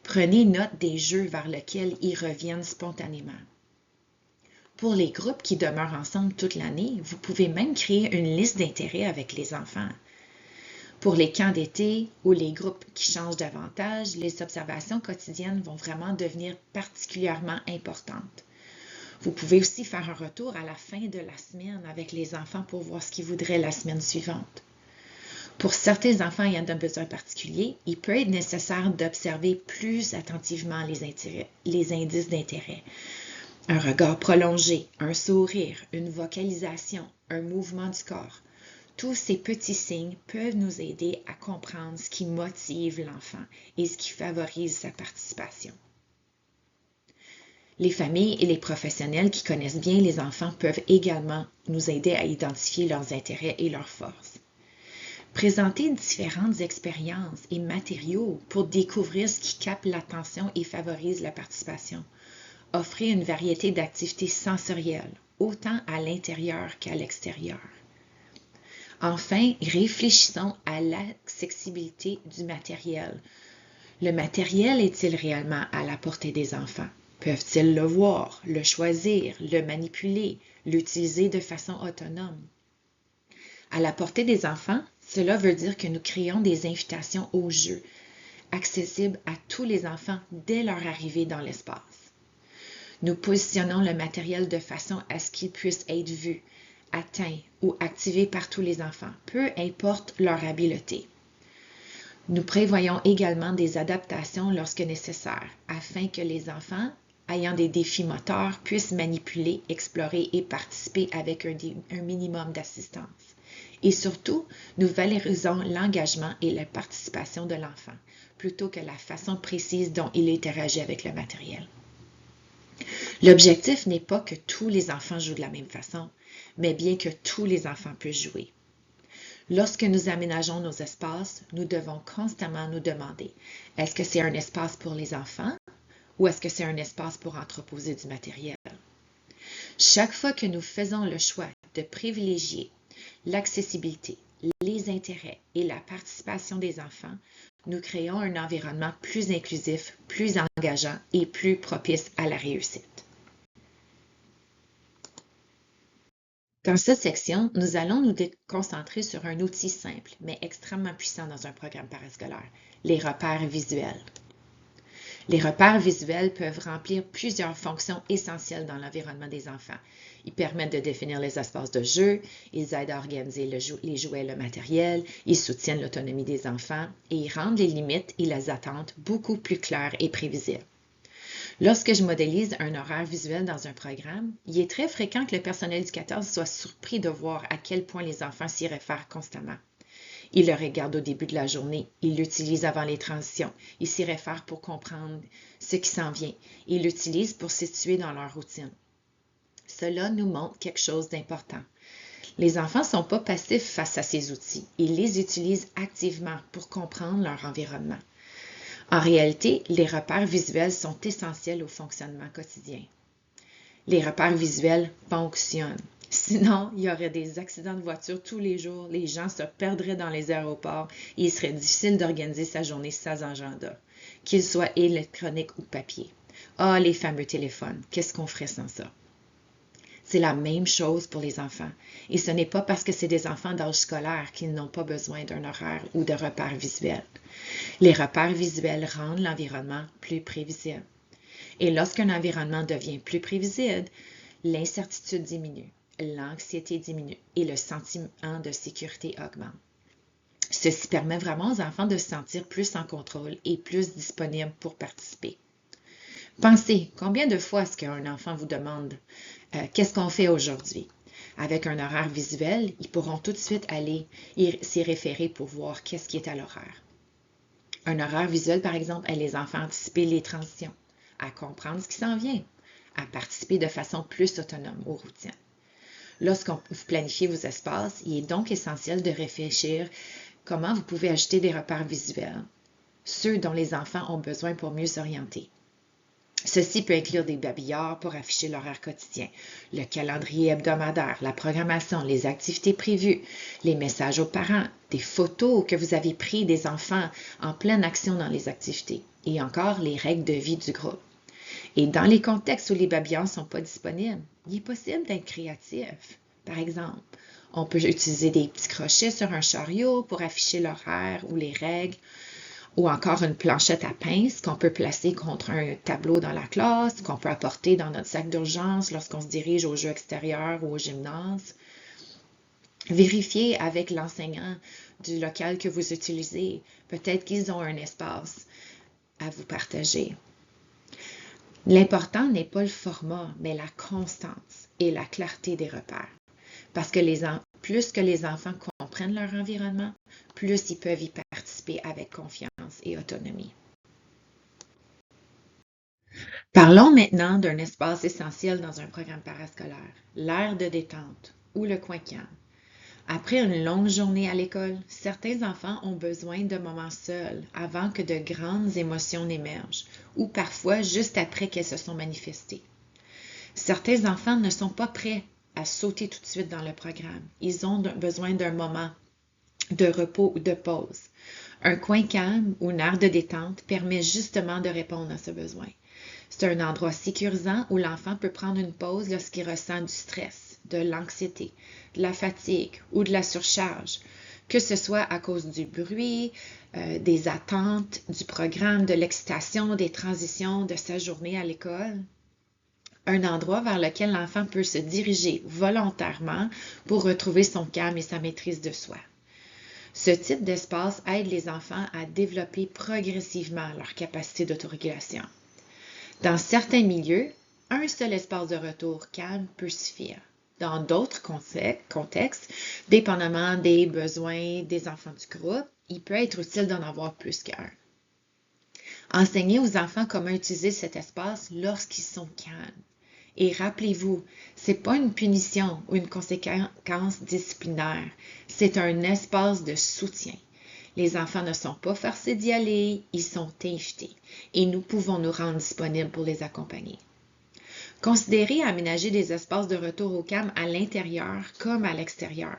Prenez note des jeux vers lesquels ils reviennent spontanément. Pour les groupes qui demeurent ensemble toute l'année, vous pouvez même créer une liste d'intérêts avec les enfants. Pour les camps d'été ou les groupes qui changent davantage, les observations quotidiennes vont vraiment devenir particulièrement importantes. Vous pouvez aussi faire un retour à la fin de la semaine avec les enfants pour voir ce qu'ils voudraient la semaine suivante. Pour certains enfants ayant un besoin particulier, il peut être nécessaire d'observer plus attentivement les indices d'intérêt. Un regard prolongé, un sourire, une vocalisation, un mouvement du corps. Tous ces petits signes peuvent nous aider à comprendre ce qui motive l'enfant et ce qui favorise sa participation. Les familles et les professionnels qui connaissent bien les enfants peuvent également nous aider à identifier leurs intérêts et leurs forces. Présenter différentes expériences et matériaux pour découvrir ce qui capte l'attention et favorise la participation. Offrir une variété d'activités sensorielles, autant à l'intérieur qu'à l'extérieur. Enfin, réfléchissons à l'accessibilité du matériel. Le matériel est-il réellement à la portée des enfants? Peuvent-ils le voir, le choisir, le manipuler, l'utiliser de façon autonome? À la portée des enfants, cela veut dire que nous créons des invitations au jeu, accessibles à tous les enfants dès leur arrivée dans l'espace. Nous positionnons le matériel de façon à ce qu'il puisse être vu, atteint ou activé par tous les enfants, peu importe leur habileté. Nous prévoyons également des adaptations lorsque nécessaire, afin que les enfants ayant des défis moteurs puissent manipuler, explorer et participer avec un minimum d'assistance. Et surtout, nous valorisons l'engagement et la participation de l'enfant, plutôt que la façon précise dont il interagit avec le matériel. L'objectif n'est pas que tous les enfants jouent de la même façon, mais bien que tous les enfants puissent jouer. Lorsque nous aménageons nos espaces, nous devons constamment nous demander, est-ce que c'est un espace pour les enfants ou est-ce que c'est un espace pour entreposer du matériel? Chaque fois que nous faisons le choix de privilégier l'accessibilité, les intérêts et la participation des enfants, nous créons un environnement plus inclusif, plus engageant et plus propice à la réussite. Dans cette section, nous allons nous concentrer sur un outil simple, mais extrêmement puissant dans un programme parascolaire, les repères visuels. Les repères visuels peuvent remplir plusieurs fonctions essentielles dans l'environnement des enfants. Ils permettent de définir les espaces de jeu, ils aident à organiser les jouets et le matériel, ils soutiennent l'autonomie des enfants et ils rendent les limites et les attentes beaucoup plus claires et prévisibles. Lorsque je modélise un horaire visuel dans un programme, il est très fréquent que le personnel éducateur soit surpris de voir à quel point les enfants s'y réfèrent constamment. Ils le regardent au début de la journée, ils l'utilisent avant les transitions, ils s'y réfèrent pour comprendre ce qui s'en vient, ils l'utilisent pour se situer dans leur routine. Cela nous montre quelque chose d'important. Les enfants ne sont pas passifs face à ces outils, ils les utilisent activement pour comprendre leur environnement. En réalité, les repères visuels sont essentiels au fonctionnement quotidien. Les repères visuels fonctionnent. Sinon, il y aurait des accidents de voiture tous les jours, les gens se perdraient dans les aéroports et il serait difficile d'organiser sa journée sans agenda, qu'il soit électronique ou papier. Ah, les fameux téléphones, qu'est-ce qu'on ferait sans ça? C'est la même chose pour les enfants. Et ce n'est pas parce que c'est des enfants d'âge scolaire qu'ils n'ont pas besoin d'un horaire ou de repères visuels. Les repères visuels rendent l'environnement plus prévisible. Et lorsqu'un environnement devient plus prévisible, l'incertitude diminue, l'anxiété diminue et le sentiment de sécurité augmente. Ceci permet vraiment aux enfants de se sentir plus en contrôle et plus disponibles pour participer. Pensez, combien de fois est-ce qu'un enfant vous demande qu'est-ce qu'on fait aujourd'hui? Avec un horaire visuel, ils pourront tout de suite aller s'y référer pour voir qu'est-ce qui est à l'horaire. Un horaire visuel, par exemple, aide les enfants à anticiper les transitions, à comprendre ce qui s'en vient, à participer de façon plus autonome aux routines. Lorsqu'on vous planifiez vos espaces, il est donc essentiel de réfléchir comment vous pouvez ajouter des repères visuels, ceux dont les enfants ont besoin pour mieux s'orienter. Ceci peut inclure des babillards pour afficher l'horaire quotidien, le calendrier hebdomadaire, la programmation, les activités prévues, les messages aux parents, des photos que vous avez prises des enfants en pleine action dans les activités et encore les règles de vie du groupe. Et dans les contextes où les babillards ne sont pas disponibles, il est possible d'être créatif. Par exemple, on peut utiliser des petits crochets sur un chariot pour afficher l'horaire ou les règles, ou encore une planchette à pince qu'on peut placer contre un tableau dans la classe, qu'on peut apporter dans notre sac d'urgence lorsqu'on se dirige au jeu extérieur ou au gymnase. Vérifiez avec l'enseignant du local que vous utilisez. Peut-être qu'ils ont un espace à vous partager. L'important n'est pas le format, mais la constance et la clarté des repères. Parce que plus que les enfants comprennent leur environnement, plus ils peuvent y participer avec confiance et autonomie. Parlons maintenant d'un espace essentiel dans un programme parascolaire, l'aire de détente ou le coin calme. Après une longue journée à l'école, certains enfants ont besoin de moments seuls avant que de grandes émotions n'émergent ou parfois juste après qu'elles se sont manifestées. Certains enfants ne sont pas prêts à sauter tout de suite dans le programme. Ils ont besoin d'un moment de repos ou de pause. Un coin calme ou une aire de détente permet justement de répondre à ce besoin. C'est un endroit sécurisant où l'enfant peut prendre une pause lorsqu'il ressent du stress, de l'anxiété, de la fatigue ou de la surcharge, que ce soit à cause du bruit, des attentes, du programme, de l'excitation, des transitions de sa journée à l'école. Un endroit vers lequel l'enfant peut se diriger volontairement pour retrouver son calme et sa maîtrise de soi. Ce type d'espace aide les enfants à développer progressivement leur capacité d'autorégulation. Dans certains milieux, un seul espace de retour calme peut suffire. Dans d'autres contextes, dépendamment des besoins des enfants du groupe, il peut être utile d'en avoir plus qu'un. Enseignez aux enfants comment utiliser cet espace lorsqu'ils sont calmes. Et rappelez-vous, ce n'est pas une punition ou une conséquence disciplinaire, c'est un espace de soutien. Les enfants ne sont pas forcés d'y aller, ils sont invités et nous pouvons nous rendre disponibles pour les accompagner. Considérez aménager des espaces de retour au calme à l'intérieur comme à l'extérieur.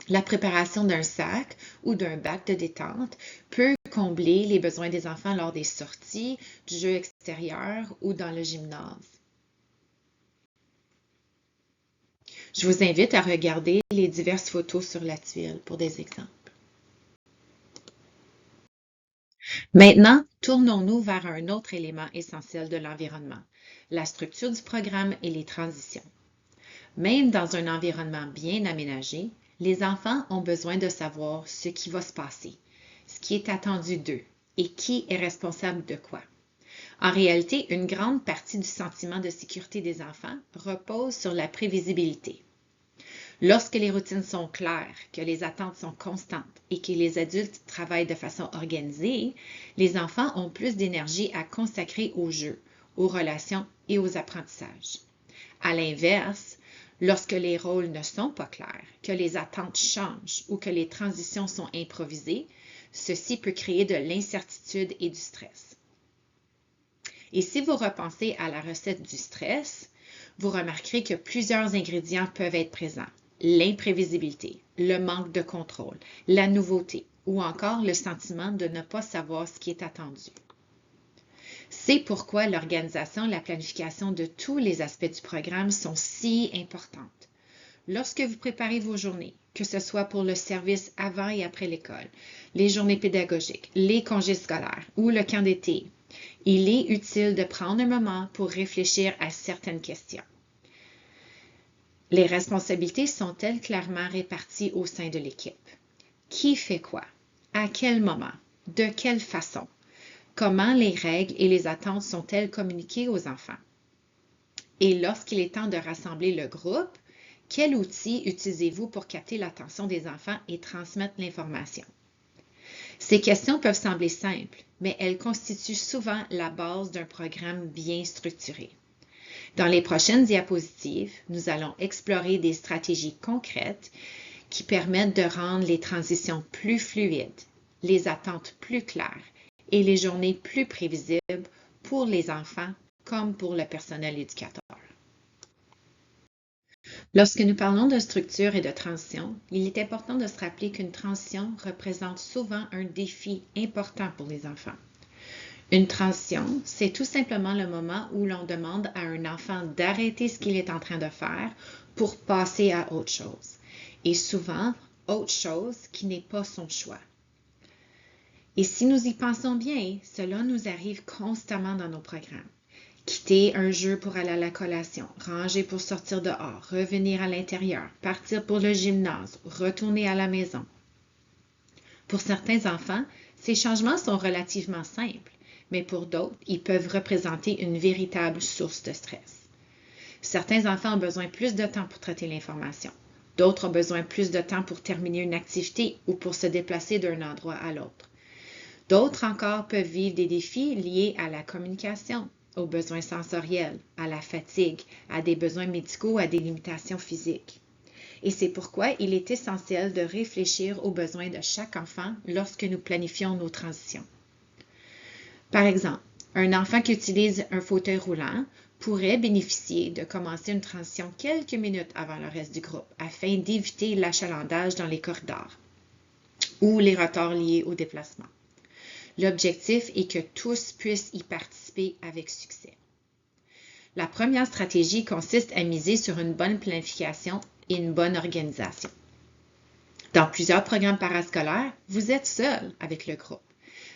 La préparation d'un sac ou d'un bac de détente peut combler les besoins des enfants lors des sorties, du jeu extérieur ou dans le gymnase. Je vous invite à regarder les diverses photos sur la tuile pour des exemples. Maintenant, tournons-nous vers un autre élément essentiel de l'environnement, la structure du programme et les transitions. Même dans un environnement bien aménagé, les enfants ont besoin de savoir ce qui va se passer, ce qui est attendu d'eux et qui est responsable de quoi. En réalité, une grande partie du sentiment de sécurité des enfants repose sur la prévisibilité. Lorsque les routines sont claires, que les attentes sont constantes et que les adultes travaillent de façon organisée, les enfants ont plus d'énergie à consacrer au jeu, aux relations et aux apprentissages. À l'inverse, lorsque les rôles ne sont pas clairs, que les attentes changent ou que les transitions sont improvisées, ceci peut créer de l'incertitude et du stress. Et si vous repensez à la recette du stress, vous remarquerez que plusieurs ingrédients peuvent être présents. L'imprévisibilité, le manque de contrôle, la nouveauté ou encore le sentiment de ne pas savoir ce qui est attendu. C'est pourquoi l'organisation et la planification de tous les aspects du programme sont si importantes. Lorsque vous préparez vos journées, que ce soit pour le service avant et après l'école, les journées pédagogiques, les congés scolaires ou le camp d'été, il est utile de prendre un moment pour réfléchir à certaines questions. Les responsabilités sont-elles clairement réparties au sein de l'équipe? Qui fait quoi? À quel moment? De quelle façon? Comment les règles et les attentes sont-elles communiquées aux enfants? Et lorsqu'il est temps de rassembler le groupe, quel outil utilisez-vous pour capter l'attention des enfants et transmettre l'information? Ces questions peuvent sembler simples, mais elles constituent souvent la base d'un programme bien structuré. Dans les prochaines diapositives, nous allons explorer des stratégies concrètes qui permettent de rendre les transitions plus fluides, les attentes plus claires et les journées plus prévisibles pour les enfants comme pour le personnel éducateur. Lorsque nous parlons de structure et de transition, il est important de se rappeler qu'une transition représente souvent un défi important pour les enfants. Une transition, c'est tout simplement le moment où l'on demande à un enfant d'arrêter ce qu'il est en train de faire pour passer à autre chose. Et souvent, autre chose qui n'est pas son choix. Et si nous y pensons bien, cela nous arrive constamment dans nos programmes. Quitter un jeu pour aller à la collation, ranger pour sortir dehors, revenir à l'intérieur, partir pour le gymnase, retourner à la maison. Pour certains enfants, ces changements sont relativement simples, mais pour d'autres, ils peuvent représenter une véritable source de stress. Certains enfants ont besoin plus de temps pour traiter l'information. D'autres ont besoin plus de temps pour terminer une activité ou pour se déplacer d'un endroit à l'autre. D'autres encore peuvent vivre des défis liés à la communication, aux besoins sensoriels, à la fatigue, à des besoins médicaux, à des limitations physiques. Et c'est pourquoi il est essentiel de réfléchir aux besoins de chaque enfant lorsque nous planifions nos transitions. Par exemple, un enfant qui utilise un fauteuil roulant pourrait bénéficier de commencer une transition quelques minutes avant le reste du groupe afin d'éviter l'achalandage dans les corridors ou les retards liés au déplacement. L'objectif est que tous puissent y participer avec succès. La première stratégie consiste à miser sur une bonne planification et une bonne organisation. Dans plusieurs programmes parascolaires, vous êtes seul avec le groupe,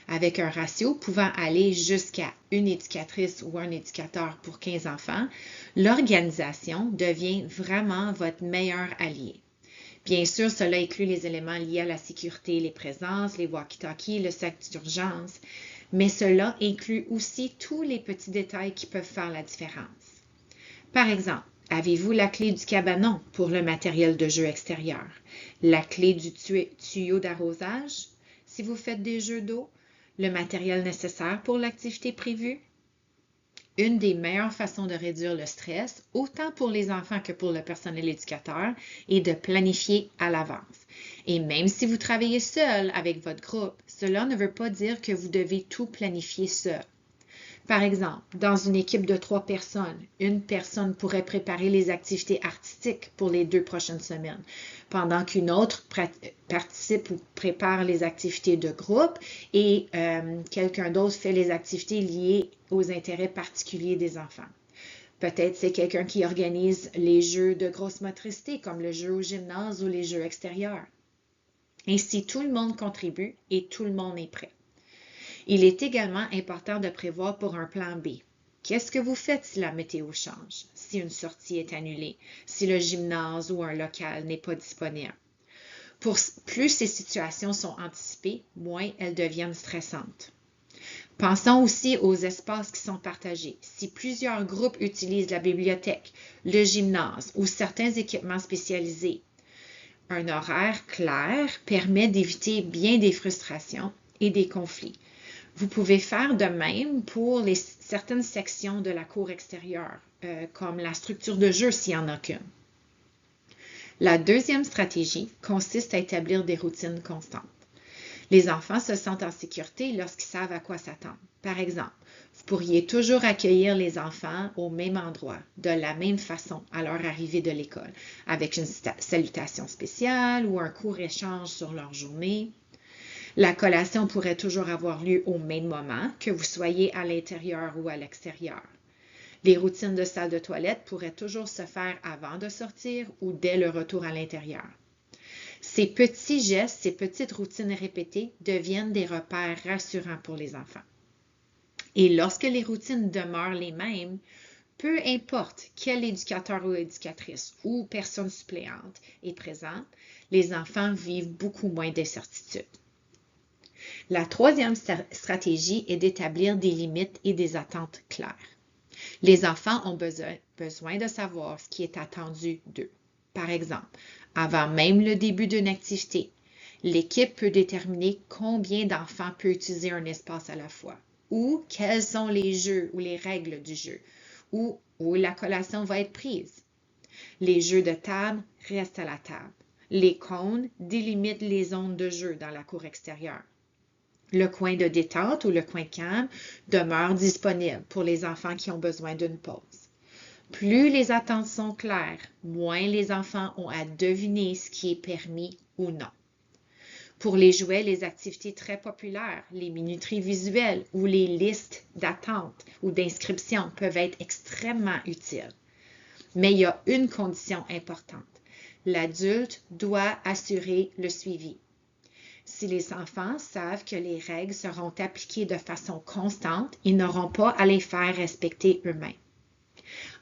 avec un ratio pouvant aller jusqu'à une éducatrice ou un éducateur pour 15 enfants. L'organisation devient vraiment votre meilleur allié. Bien sûr, cela inclut les éléments liés à la sécurité, les présences, les walkie-talkies, le sac d'urgence, mais cela inclut aussi tous les petits détails qui peuvent faire la différence. Par exemple, avez-vous la clé du cabanon pour le matériel de jeu extérieur? La clé du tuyau d'arrosage? Si vous faites des jeux d'eau? Le matériel nécessaire pour l'activité prévue? Une des meilleures façons de réduire le stress, autant pour les enfants que pour le personnel éducateur, est de planifier à l'avance. Et même si vous travaillez seul avec votre groupe, cela ne veut pas dire que vous devez tout planifier seul. Par exemple, dans une équipe de 3 personnes, une personne pourrait préparer les activités artistiques pour les 2 prochaines semaines, pendant qu'une autre participe ou prépare les activités de groupe et quelqu'un d'autre fait les activités liées aux intérêts particuliers des enfants. Peut-être c'est quelqu'un qui organise les jeux de grosse motricité, comme le jeu au gymnase ou les jeux extérieurs. Ainsi, tout le monde contribue et tout le monde est prêt. Il est également important de prévoir pour un plan B. Qu'est-ce que vous faites si la météo change, si une sortie est annulée, si le gymnase ou un local n'est pas disponible? Plus ces situations sont anticipées, moins elles deviennent stressantes. Pensons aussi aux espaces qui sont partagés. Si plusieurs groupes utilisent la bibliothèque, le gymnase ou certains équipements spécialisés, un horaire clair permet d'éviter bien des frustrations et des conflits. Vous pouvez faire de même pour certaines sections de la cour extérieure, comme la structure de jeu s'il y en a qu'une. La deuxième stratégie consiste à établir des routines constantes. Les enfants se sentent en sécurité lorsqu'ils savent à quoi s'attendre. Par exemple, Vous pourriez toujours accueillir les enfants au même endroit, de la même façon à leur arrivée de l'école, avec une salutation spéciale ou un court échange sur leur journée. La collation pourrait toujours avoir lieu au même moment, que vous soyez à l'intérieur ou à l'extérieur. Les routines de salle de toilette pourraient toujours se faire avant de sortir ou dès le retour à l'intérieur. Ces petits gestes, ces petites routines répétées deviennent des repères rassurants pour les enfants. Et lorsque les routines demeurent les mêmes, peu importe quel éducateur ou éducatrice ou personne suppléante est présente, les enfants vivent beaucoup moins d'incertitudes. La troisième stratégie est d'établir des limites et des attentes claires. Les enfants ont besoin de savoir ce qui est attendu d'eux. Par exemple, avant même le début d'une activité, l'équipe peut déterminer combien d'enfants peut utiliser un espace à la fois, ou quels sont les jeux ou les règles du jeu, ou où la collation va être prise. Les jeux de table restent à la table. Les cônes délimitent les zones de jeu dans la cour extérieure. Le coin de détente ou le coin calme demeure disponible pour les enfants qui ont besoin d'une pause. Plus les attentes sont claires, moins les enfants ont à deviner ce qui est permis ou non. Pour les jouets, les activités très populaires, les minuteries visuelles ou les listes d'attente ou d'inscription peuvent être extrêmement utiles. Mais il y a une condition importante. L'adulte doit assurer le suivi. Si les enfants savent que les règles seront appliquées de façon constante, ils n'auront pas à les faire respecter eux-mêmes.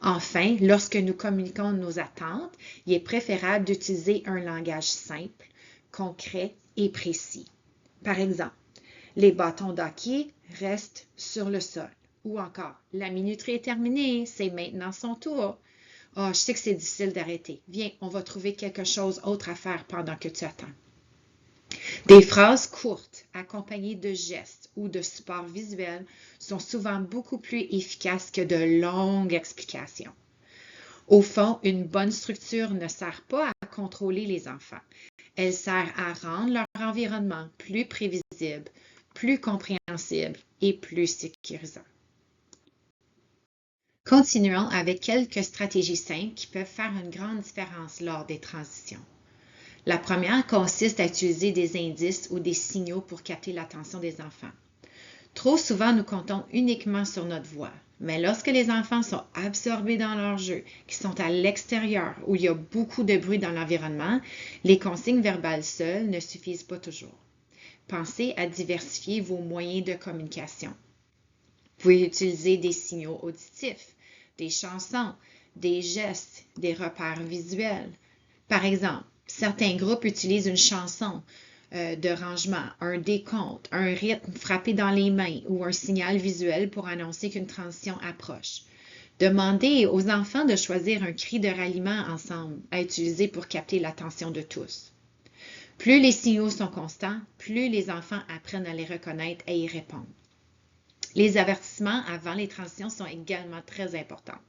Enfin, lorsque nous communiquons nos attentes, il est préférable d'utiliser un langage simple, concret et précis. Par exemple, les bâtons d'hockey restent sur le sol. Ou encore, la minuterie est terminée, c'est maintenant son tour. Oh, je sais que c'est difficile d'arrêter. Viens, on va trouver quelque chose d'autre à faire pendant que tu attends. Des phrases courtes, accompagnées de gestes ou de supports visuels, sont souvent beaucoup plus efficaces que de longues explications. Au fond, une bonne structure ne sert pas à contrôler les enfants. Elle sert à rendre leur environnement plus prévisible, plus compréhensible et plus sécurisant. Continuons avec quelques stratégies simples qui peuvent faire une grande différence lors des transitions. La première consiste à utiliser des indices ou des signaux pour capter l'attention des enfants. Trop souvent, nous comptons uniquement sur notre voix, mais lorsque les enfants sont absorbés dans leur jeu, qui sont à l'extérieur où il y a beaucoup de bruit dans l'environnement, les consignes verbales seules ne suffisent pas toujours. Pensez à diversifier vos moyens de communication. Vous pouvez utiliser des signaux auditifs, des chansons, des gestes, des repères visuels. Par exemple, certains groupes utilisent une chanson de rangement, un décompte, un rythme frappé dans les mains ou un signal visuel pour annoncer qu'une transition approche. Demandez aux enfants de choisir un cri de ralliement ensemble à utiliser pour capter l'attention de tous. Plus les signaux sont constants, plus les enfants apprennent à les reconnaître et y répondre. Les avertissements avant les transitions sont également très importants.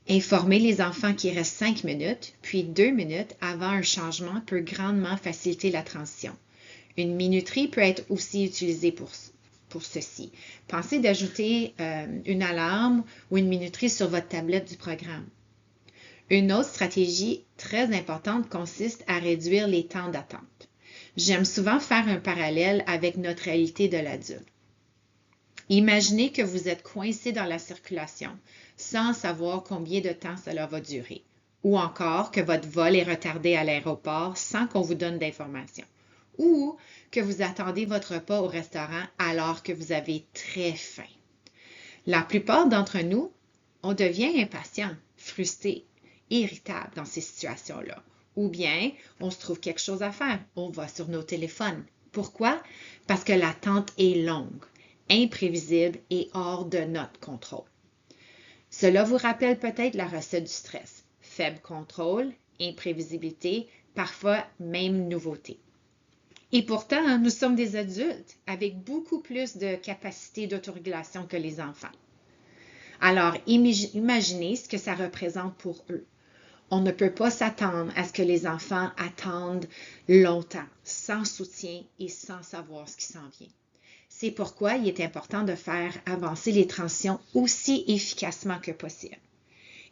Informer les enfants qu'il reste 5 minutes, puis 2 minutes avant un changement peut grandement faciliter la transition. Une minuterie peut être aussi utilisée pour ceci. Pensez d'ajouter une alarme ou une minuterie sur votre tablette du programme. Une autre stratégie très importante consiste à réduire les temps d'attente. J'aime souvent faire un parallèle avec notre réalité de l'adulte. Imaginez que vous êtes coincé dans la circulation sans savoir combien de temps cela va durer, ou encore que votre vol est retardé à l'aéroport sans qu'on vous donne d'informations, ou que vous attendez votre repas au restaurant alors que vous avez très faim. La plupart d'entre nous, on devient impatient, frustré, irritable dans ces situations-là. Ou bien, on se trouve quelque chose à faire, on va sur nos téléphones. Pourquoi? Parce que l'attente est longue, imprévisible et hors de notre contrôle. Cela vous rappelle peut-être la recette du stress. Faible contrôle, imprévisibilité, parfois même nouveauté. Et pourtant, nous sommes des adultes avec beaucoup plus de capacité d'autorégulation que les enfants. Alors, imaginez ce que ça représente pour eux. On ne peut pas s'attendre à ce que les enfants attendent longtemps, sans soutien et sans savoir ce qui s'en vient. C'est pourquoi il est important de faire avancer les transitions aussi efficacement que possible.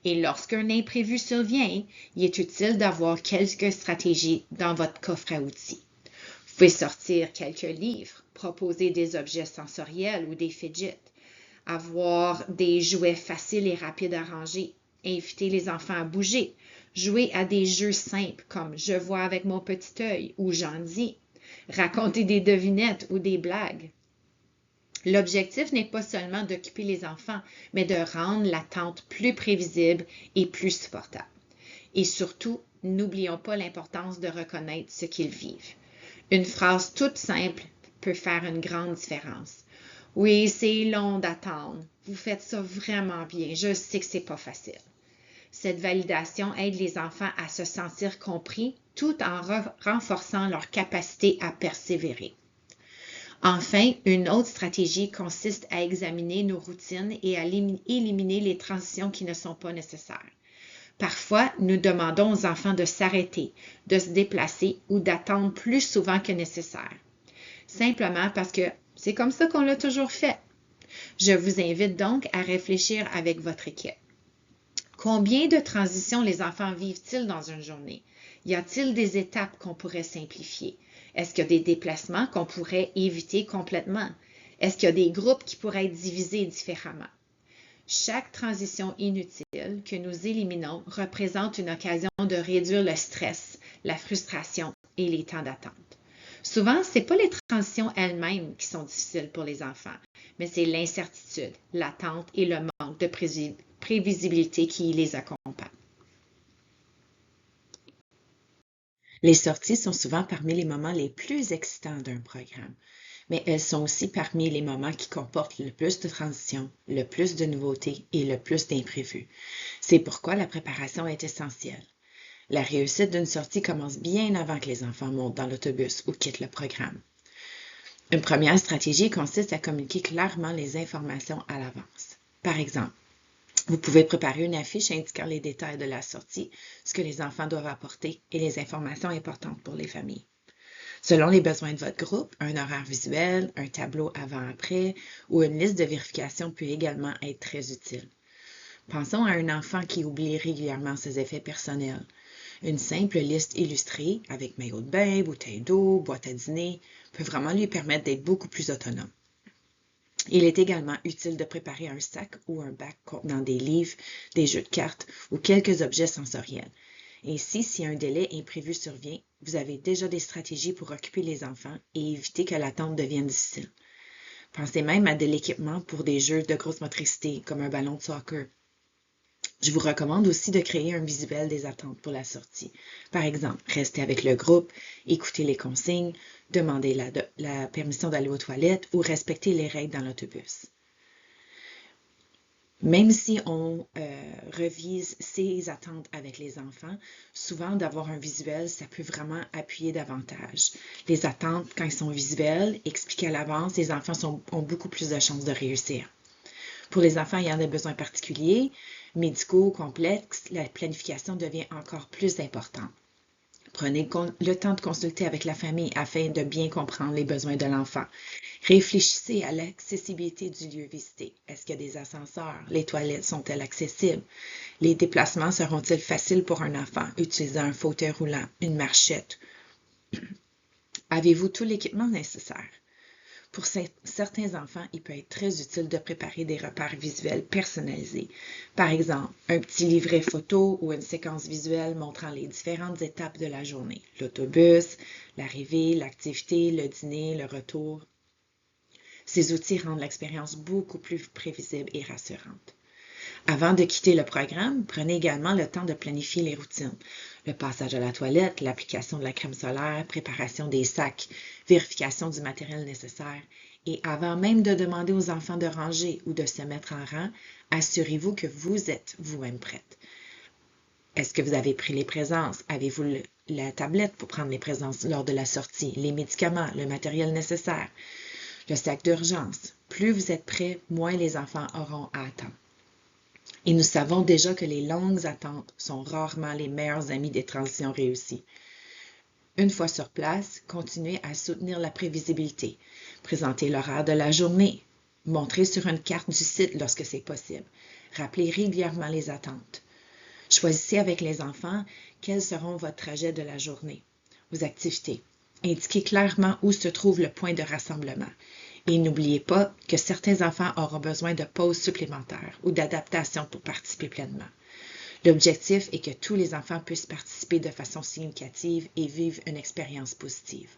Et lorsqu'un imprévu survient, il est utile d'avoir quelques stratégies dans votre coffre à outils. Vous pouvez sortir quelques livres, proposer des objets sensoriels ou des fidgets, avoir des jouets faciles et rapides à ranger, inviter les enfants à bouger, jouer à des jeux simples comme je vois avec mon petit œil ou j'en dis, raconter des devinettes ou des blagues. L'objectif n'est pas seulement d'occuper les enfants, mais de rendre l'attente plus prévisible et plus supportable. Et surtout, n'oublions pas l'importance de reconnaître ce qu'ils vivent. Une phrase toute simple peut faire une grande différence. Oui, c'est long d'attendre. Vous faites ça vraiment bien. Je sais que c'est pas facile. Cette validation aide les enfants à se sentir compris tout en renforçant leur capacité à persévérer. Enfin, une autre stratégie consiste à examiner nos routines et à éliminer les transitions qui ne sont pas nécessaires. Parfois, nous demandons aux enfants de s'arrêter, de se déplacer ou d'attendre plus souvent que nécessaire. Simplement parce que c'est comme ça qu'on l'a toujours fait. Je vous invite donc à réfléchir avec votre équipe. Combien de transitions les enfants vivent-ils dans une journée? Y a-t-il des étapes qu'on pourrait simplifier? Est-ce qu'il y a des déplacements qu'on pourrait éviter complètement? Est-ce qu'il y a des groupes qui pourraient être divisés différemment? Chaque transition inutile que nous éliminons représente une occasion de réduire le stress, la frustration et les temps d'attente. Souvent, ce n'est pas les transitions elles-mêmes qui sont difficiles pour les enfants, mais c'est l'incertitude, l'attente et le manque de prévisibilité qui les accompagnent. Les sorties sont souvent parmi les moments les plus excitants d'un programme, mais elles sont aussi parmi les moments qui comportent le plus de transitions, le plus de nouveautés et le plus d'imprévus. C'est pourquoi la préparation est essentielle. La réussite d'une sortie commence bien avant que les enfants montent dans l'autobus ou quittent le programme. Une première stratégie consiste à communiquer clairement les informations à l'avance. Par exemple, vous pouvez préparer une affiche indiquant les détails de la sortie, ce que les enfants doivent apporter et les informations importantes pour les familles. Selon les besoins de votre groupe, un horaire visuel, un tableau avant-après ou une liste de vérification peut également être très utile. Pensons à un enfant qui oublie régulièrement ses effets personnels. Une simple liste illustrée avec maillot de bain, bouteille d'eau, boîte à dîner peut vraiment lui permettre d'être beaucoup plus autonome. Il est également utile de préparer un sac ou un bac contenant des livres, des jeux de cartes ou quelques objets sensoriels. Ainsi, si un délai imprévu survient, vous avez déjà des stratégies pour occuper les enfants et éviter que l'attente devienne difficile. Pensez même à de l'équipement pour des jeux de grosse motricité comme un ballon de soccer. Je vous recommande aussi de créer un visuel des attentes pour la sortie. Par exemple, restez avec le groupe, écoutez les consignes, demandez la permission d'aller aux toilettes ou respectez les règles dans l'autobus. Même si on revise ces attentes avec les enfants, souvent d'avoir un visuel, ça peut vraiment appuyer davantage. Les attentes, quand elles sont visuelles, expliquées à l'avance, les enfants ont beaucoup plus de chances de réussir. Pour les enfants ayant des besoins particuliers, médicaux, complexes, la planification devient encore plus importante. Prenez le temps de consulter avec la famille afin de bien comprendre les besoins de l'enfant. Réfléchissez à l'accessibilité du lieu visité. Est-ce qu'il y a des ascenseurs? Les toilettes sont-elles accessibles? Les déplacements seront-ils faciles pour un enfant utilisant un fauteuil roulant, une marchette? Avez-vous tout l'équipement nécessaire? Pour certains enfants, il peut être très utile de préparer des repères visuels personnalisés. Par exemple, un petit livret photo ou une séquence visuelle montrant les différentes étapes de la journée. L'autobus, l'arrivée, l'activité, le dîner, le retour. Ces outils rendent l'expérience beaucoup plus prévisible et rassurante. Avant de quitter le programme, prenez également le temps de planifier les routines. Le passage à la toilette, l'application de la crème solaire, préparation des sacs, vérification du matériel nécessaire. Et avant même de demander aux enfants de ranger ou de se mettre en rang, assurez-vous que vous êtes vous-même prête. Est-ce que vous avez pris les présences? Avez-vous la tablette pour prendre les présences lors de la sortie? Les médicaments, le matériel nécessaire, le sac d'urgence? Plus vous êtes prêts, moins les enfants auront à attendre. Et nous savons déjà que les longues attentes sont rarement les meilleurs amis des transitions réussies. Une fois sur place, continuez à soutenir la prévisibilité. Présentez l'horaire de la journée. Montrez sur une carte du site lorsque c'est possible. Rappelez régulièrement les attentes. Choisissez avec les enfants quels seront votre trajet de la journée, vos activités. Indiquez clairement où se trouve le point de rassemblement. Et n'oubliez pas que certains enfants auront besoin de pauses supplémentaires ou d'adaptations pour participer pleinement. L'objectif est que tous les enfants puissent participer de façon significative et vivre une expérience positive.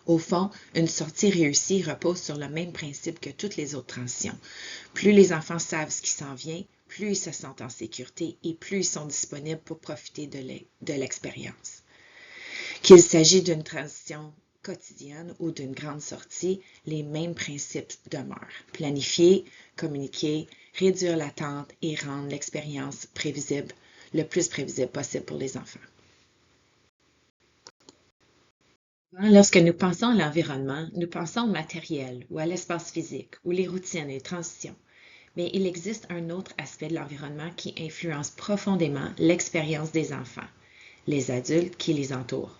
Au fond, une sortie réussie repose sur le même principe que toutes les autres transitions. Plus les enfants savent ce qui s'en vient, plus ils se sentent en sécurité et plus ils sont disponibles pour profiter de l'expérience. Qu'il s'agisse d'une transition quotidienne ou d'une grande sortie, les mêmes principes demeurent. Planifier, communiquer, réduire l'attente et rendre l'expérience prévisible, le plus prévisible possible pour les enfants. Lorsque nous pensons à l'environnement, nous pensons au matériel ou à l'espace physique ou les routines et les transitions. Mais il existe un autre aspect de l'environnement qui influence profondément l'expérience des enfants, les adultes qui les entourent.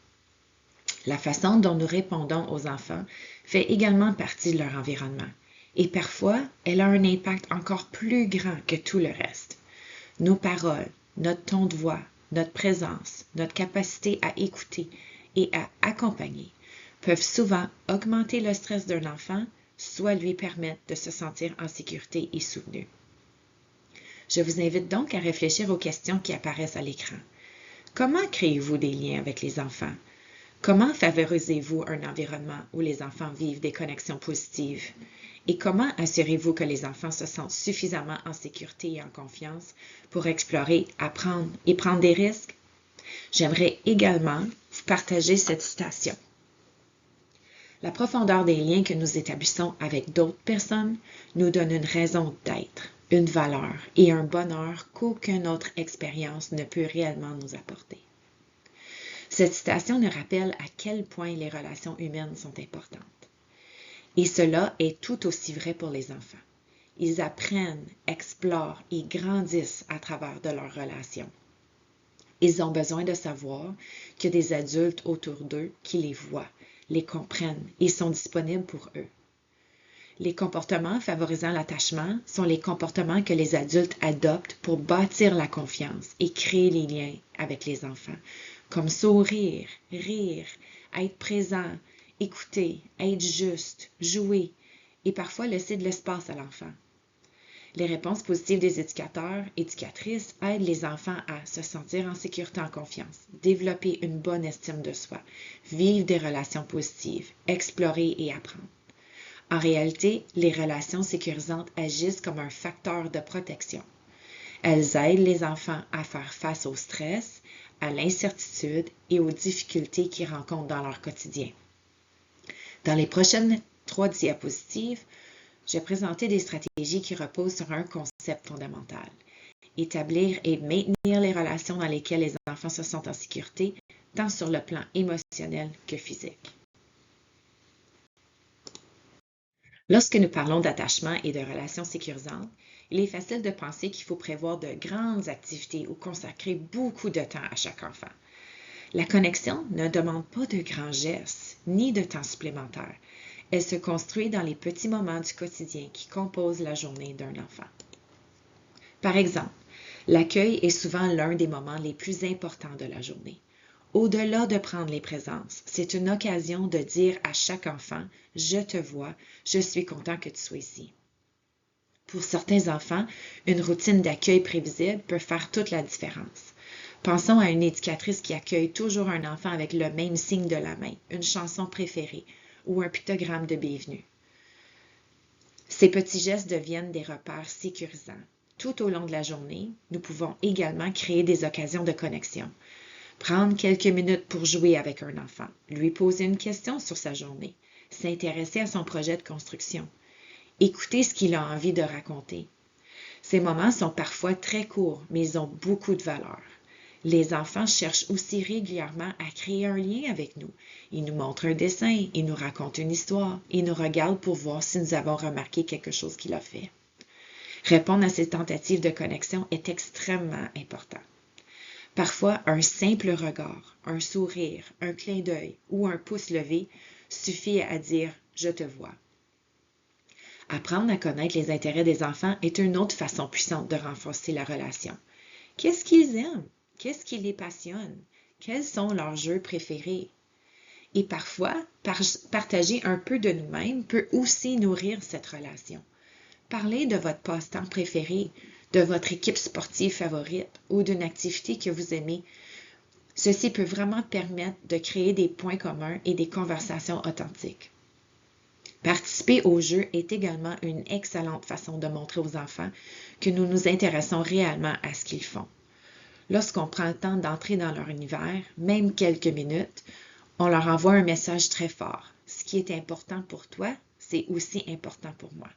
La façon dont nous répondons aux enfants fait également partie de leur environnement et parfois elle a un impact encore plus grand que tout le reste. Nos paroles, notre ton de voix, notre présence, notre capacité à écouter et à accompagner peuvent souvent augmenter le stress d'un enfant, soit lui permettre de se sentir en sécurité et soutenu. Je vous invite donc à réfléchir aux questions qui apparaissent à l'écran. Comment créez-vous des liens avec les enfants? Comment favorisez-vous un environnement où les enfants vivent des connexions positives? Et comment assurez-vous que les enfants se sentent suffisamment en sécurité et en confiance pour explorer, apprendre et prendre des risques? J'aimerais également vous partager cette citation. La profondeur des liens que nous établissons avec d'autres personnes nous donne une raison d'être, une valeur et un bonheur qu'aucune autre expérience ne peut réellement nous apporter. Cette citation nous rappelle à quel point les relations humaines sont importantes. Et cela est tout aussi vrai pour les enfants. Ils apprennent, explorent et grandissent à travers de leurs relations. Ils ont besoin de savoir qu'il y a des adultes autour d'eux qui les voient, les comprennent et sont disponibles pour eux. Les comportements favorisant l'attachement sont les comportements que les adultes adoptent pour bâtir la confiance et créer les liens avec les enfants, comme sourire, rire, être présent, écouter, être juste, jouer et parfois laisser de l'espace à l'enfant. Les réponses positives des éducateurs, éducatrices aident les enfants à se sentir en sécurité, en confiance, développer une bonne estime de soi, vivre des relations positives, explorer et apprendre. En réalité, les relations sécurisantes agissent comme un facteur de protection. Elles aident les enfants à faire face au stress, à l'incertitude et aux difficultés qu'ils rencontrent dans leur quotidien. Dans les prochaines 3 diapositives, je vais présenter des stratégies qui reposent sur un concept fondamental. Établir et maintenir les relations dans lesquelles les enfants se sentent en sécurité, tant sur le plan émotionnel que physique. Lorsque nous parlons d'attachement et de relations sécurisantes, il est facile de penser qu'il faut prévoir de grandes activités ou consacrer beaucoup de temps à chaque enfant. La connexion ne demande pas de grands gestes, ni de temps supplémentaire. Elle se construit dans les petits moments du quotidien qui composent la journée d'un enfant. Par exemple, l'accueil est souvent l'un des moments les plus importants de la journée. Au-delà de prendre les présences, c'est une occasion de dire à chaque enfant « Je te vois, je suis content que tu sois ici ». Pour certains enfants, une routine d'accueil prévisible peut faire toute la différence. Pensons à une éducatrice qui accueille toujours un enfant avec le même signe de la main, une chanson préférée ou un pictogramme de bienvenue. Ces petits gestes deviennent des repères sécurisants. Tout au long de la journée, nous pouvons également créer des occasions de connexion. Prendre quelques minutes pour jouer avec un enfant, lui poser une question sur sa journée, s'intéresser à son projet de construction, écouter ce qu'il a envie de raconter. Ces moments sont parfois très courts, mais ils ont beaucoup de valeur. Les enfants cherchent aussi régulièrement à créer un lien avec nous. Ils nous montrent un dessin, ils nous racontent une histoire, ils nous regardent pour voir si nous avons remarqué quelque chose qu'il a fait. Répondre à ces tentatives de connexion est extrêmement important. Parfois, un simple regard, un sourire, un clin d'œil ou un pouce levé suffit à dire « je te vois ». Apprendre à connaître les intérêts des enfants est une autre façon puissante de renforcer la relation. Qu'est-ce qu'ils aiment? Qu'est-ce qui les passionne? Quels sont leurs jeux préférés? Et parfois, partager un peu de nous-mêmes peut aussi nourrir cette relation. Parlez de votre passe-temps préféré, de votre équipe sportive favorite ou d'une activité que vous aimez. Ceci peut vraiment permettre de créer des points communs et des conversations authentiques. Participer au jeu est également une excellente façon de montrer aux enfants que nous nous intéressons réellement à ce qu'ils font. Lorsqu'on prend le temps d'entrer dans leur univers, même quelques minutes, on leur envoie un message très fort. Ce qui est important pour toi, c'est aussi important pour moi.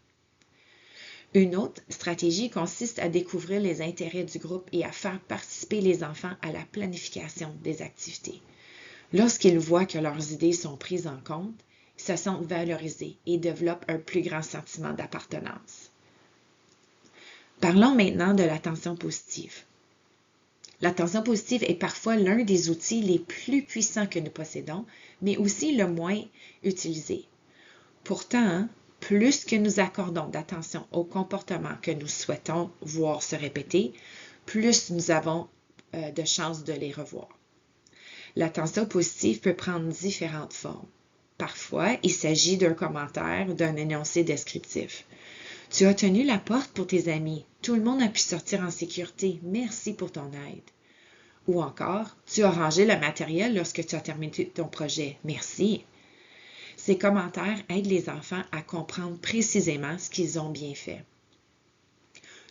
Une autre stratégie consiste à découvrir les intérêts du groupe et à faire participer les enfants à la planification des activités. Lorsqu'ils voient que leurs idées sont prises en compte, ils se sentent valorisés et développent un plus grand sentiment d'appartenance. Parlons maintenant de l'attention positive. L'attention positive est parfois l'un des outils les plus puissants que nous possédons, mais aussi le moins utilisé. Pourtant, plus que nous accordons d'attention aux comportements que nous souhaitons voir se répéter, plus nous avons de chances de les revoir. L'attention positive peut prendre différentes formes. Parfois, il s'agit d'un commentaire ou d'un énoncé descriptif. Tu as tenu la porte pour tes amis. Tout le monde a pu sortir en sécurité. Merci pour ton aide. Ou encore, tu as rangé le matériel lorsque tu as terminé ton projet. Merci. Ces commentaires aident les enfants à comprendre précisément ce qu'ils ont bien fait.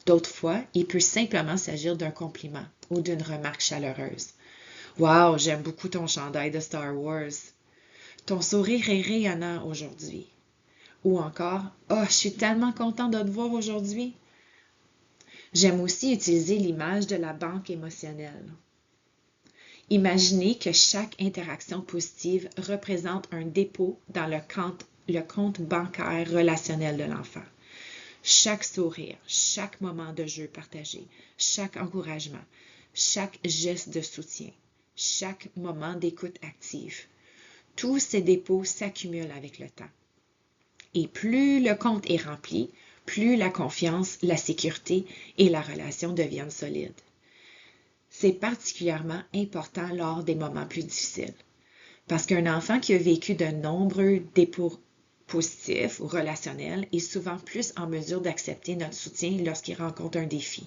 D'autres fois, il peut simplement s'agir d'un compliment ou d'une remarque chaleureuse. « Wow, j'aime beaucoup ton chandail de Star Wars. Ton sourire est rayonnant aujourd'hui. » Ou encore, « Oh, je suis tellement content de te voir aujourd'hui. » J'aime aussi utiliser l'image de la banque émotionnelle. Imaginez que chaque interaction positive représente un dépôt dans le compte bancaire relationnel de l'enfant. Chaque sourire, chaque moment de jeu partagé, chaque encouragement, chaque geste de soutien, chaque moment d'écoute active. Tous ces dépôts s'accumulent avec le temps. Et plus le compte est rempli, plus la confiance, la sécurité et la relation deviennent solides. C'est particulièrement important lors des moments plus difficiles, parce qu'un enfant qui a vécu de nombreux dépôts positifs ou relationnels est souvent plus en mesure d'accepter notre soutien lorsqu'il rencontre un défi.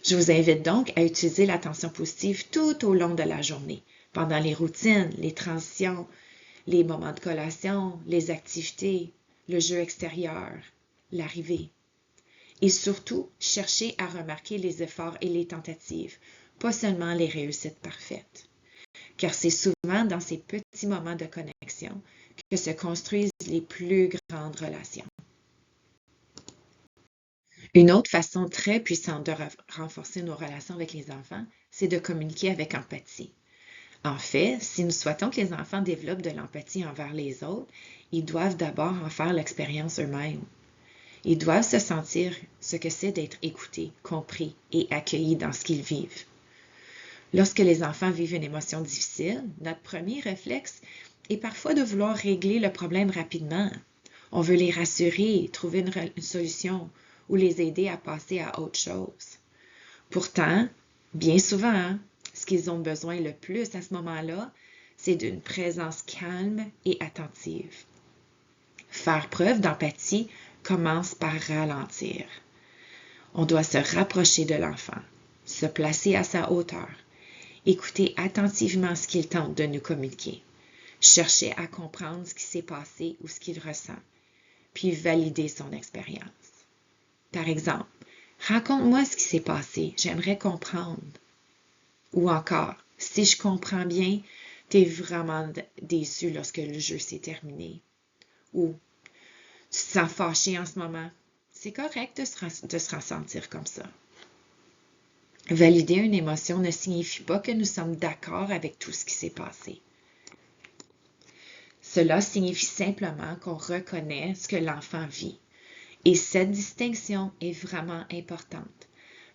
Je vous invite donc à utiliser l'attention positive tout au long de la journée, pendant les routines, les transitions, les moments de collation, les activités, le jeu extérieur, l'arrivée. Et surtout, cherchez à remarquer les efforts et les tentatives, pas seulement les réussites parfaites. Car c'est souvent dans ces petits moments de connexion que se construisent les plus grandes relations. Une autre façon très puissante de renforcer nos relations avec les enfants, c'est de communiquer avec empathie. En fait, si nous souhaitons que les enfants développent de l'empathie envers les autres, ils doivent d'abord en faire l'expérience eux-mêmes. Ils doivent se sentir ce que c'est d'être écoutés, compris et accueillis dans ce qu'ils vivent. Lorsque les enfants vivent une émotion difficile, notre premier réflexe est parfois de vouloir régler le problème rapidement. On veut les rassurer, trouver une solution ou les aider à passer à autre chose. Pourtant, bien souvent, ce qu'ils ont besoin le plus à ce moment-là, c'est d'une présence calme et attentive. Faire preuve d'empathie commence par ralentir. On doit se rapprocher de l'enfant, se placer à sa hauteur, écouter attentivement ce qu'il tente de nous communiquer, chercher à comprendre ce qui s'est passé ou ce qu'il ressent, puis valider son expérience. Par exemple, raconte-moi ce qui s'est passé, j'aimerais comprendre. Ou encore, si je comprends bien, t'es vraiment déçu lorsque le jeu s'est terminé. Ou, tu te sens fâché en ce moment. C'est correct de se ressentir comme ça. Valider une émotion ne signifie pas que nous sommes d'accord avec tout ce qui s'est passé. Cela signifie simplement qu'on reconnaît ce que l'enfant vit. Et cette distinction est vraiment importante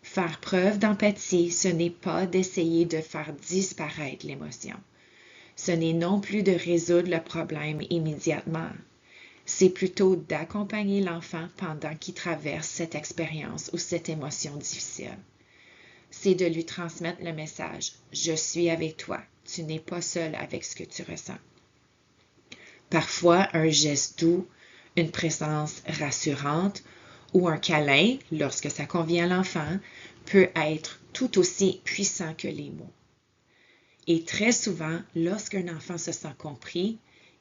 Faire preuve d'empathie, ce n'est pas d'essayer de faire disparaître l'émotion. Ce n'est non plus de résoudre le problème immédiatement. C'est plutôt d'accompagner l'enfant pendant qu'il traverse cette expérience ou cette émotion difficile. C'est de lui transmettre le message « Je suis avec toi, tu n'es pas seul avec ce que tu ressens ». Parfois, un geste doux, une présence rassurante ou un câlin, lorsque ça convient à l'enfant, peut être tout aussi puissant que les mots. Et très souvent, lorsqu'un enfant se sent compris,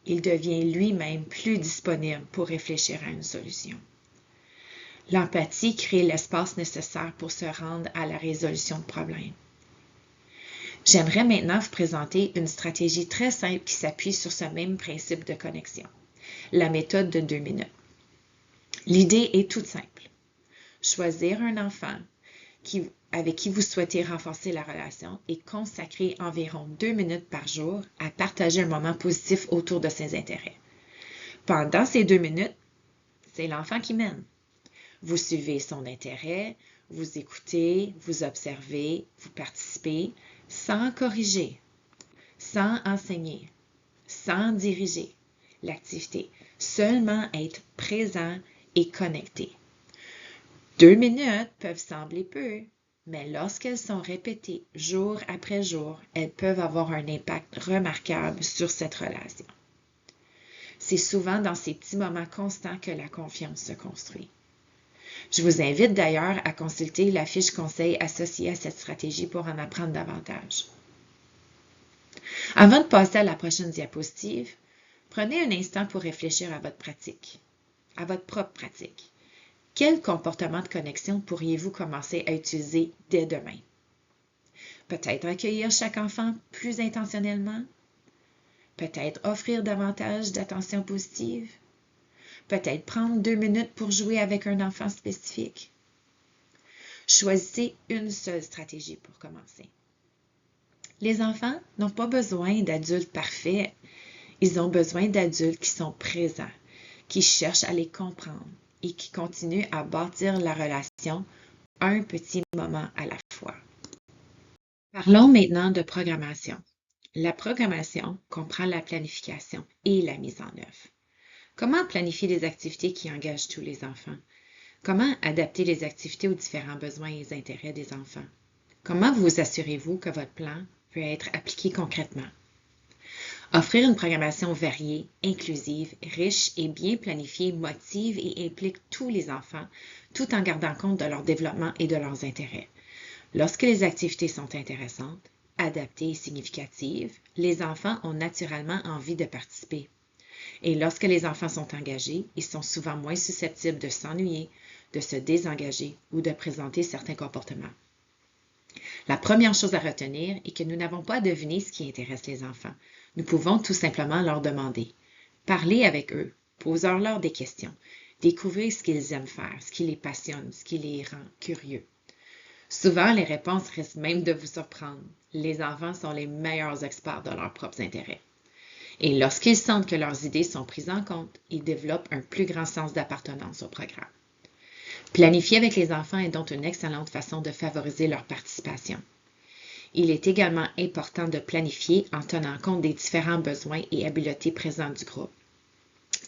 il devient lui-même plus disponible pour réfléchir à une solution. L'empathie crée l'espace nécessaire pour se rendre à la résolution de problèmes. J'aimerais maintenant vous présenter une stratégie très simple qui s'appuie sur ce même principe de connexion, la méthode de 2 minutes. L'idée est toute simple. Choisir un enfant avec qui vous souhaitez renforcer la relation et consacrer environ 2 minutes par jour à partager un moment positif autour de ses intérêts. Pendant ces 2 minutes, c'est l'enfant qui mène. Vous suivez son intérêt, vous écoutez, vous observez, vous participez, sans corriger, sans enseigner, sans diriger l'activité, seulement être présent et connecté. 2 minutes peuvent sembler peu, mais lorsqu'elles sont répétées jour après jour, elles peuvent avoir un impact remarquable sur cette relation. C'est souvent dans ces petits moments constants que la confiance se construit. Je vous invite d'ailleurs à consulter la fiche conseil associée à cette stratégie pour en apprendre davantage. Avant de passer à la prochaine diapositive, prenez un instant pour réfléchir à votre pratique, à votre propre pratique. Quel comportement de connexion pourriez-vous commencer à utiliser dès demain? Peut-être accueillir chaque enfant plus intentionnellement? Peut-être offrir davantage d'attention positive? Peut-être prendre 2 minutes pour jouer avec un enfant spécifique? Choisissez une seule stratégie pour commencer. Les enfants n'ont pas besoin d'adultes parfaits. Ils ont besoin d'adultes qui sont présents, qui cherchent à les comprendre et qui continuent à bâtir la relation un petit moment à la fois. Parlons maintenant de programmation. La programmation comprend la planification et la mise en œuvre. Comment planifier des activités qui engagent tous les enfants? Comment adapter les activités aux différents besoins et intérêts des enfants? Comment vous assurez-vous que votre plan peut être appliqué concrètement? Offrir une programmation variée, inclusive, riche et bien planifiée motive et implique tous les enfants, tout en gardant compte de leur développement et de leurs intérêts. Lorsque les activités sont intéressantes, adaptées et significatives, les enfants ont naturellement envie de participer. Et lorsque les enfants sont engagés, ils sont souvent moins susceptibles de s'ennuyer, de se désengager ou de présenter certains comportements. La première chose à retenir est que nous n'avons pas à deviner ce qui intéresse les enfants. Nous pouvons tout simplement leur demander. Parler avec eux, posez-leur des questions, découvrir ce qu'ils aiment faire, ce qui les passionne, ce qui les rend curieux. Souvent, les réponses risquent même de vous surprendre. Les enfants sont les meilleurs experts de leurs propres intérêts. Et lorsqu'ils sentent que leurs idées sont prises en compte, ils développent un plus grand sens d'appartenance au programme. Planifier avec les enfants est donc une excellente façon de favoriser leur participation. Il est également important de planifier en tenant compte des différents besoins et habiletés présents du groupe.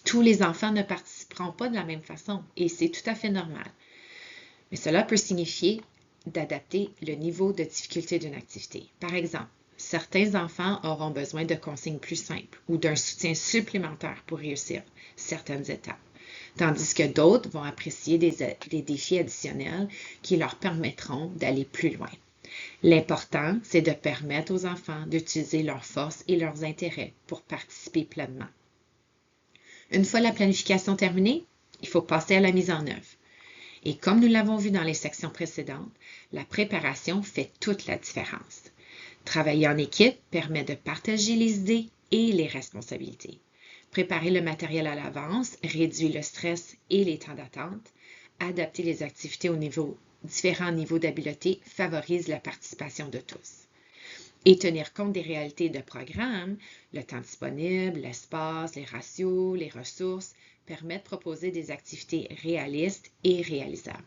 Tous les enfants ne participeront pas de la même façon et c'est tout à fait normal. Mais cela peut signifier d'adapter le niveau de difficulté d'une activité. Par exemple, certains enfants auront besoin de consignes plus simples ou d'un soutien supplémentaire pour réussir certaines étapes, tandis que d'autres vont apprécier des défis additionnels qui leur permettront d'aller plus loin. L'important, c'est de permettre aux enfants d'utiliser leurs forces et leurs intérêts pour participer pleinement. Une fois la planification terminée, il faut passer à la mise en œuvre. Et comme nous l'avons vu dans les sections précédentes, la préparation fait toute la différence. Travailler en équipe permet de partager les idées et les responsabilités. Préparer le matériel à l'avance réduit le stress et les temps d'attente. Adapter les activités aux différents niveaux d'habileté favorise la participation de tous. Et tenir compte des réalités de programme, le temps disponible, l'espace, les ratios, les ressources, permet de proposer des activités réalistes et réalisables.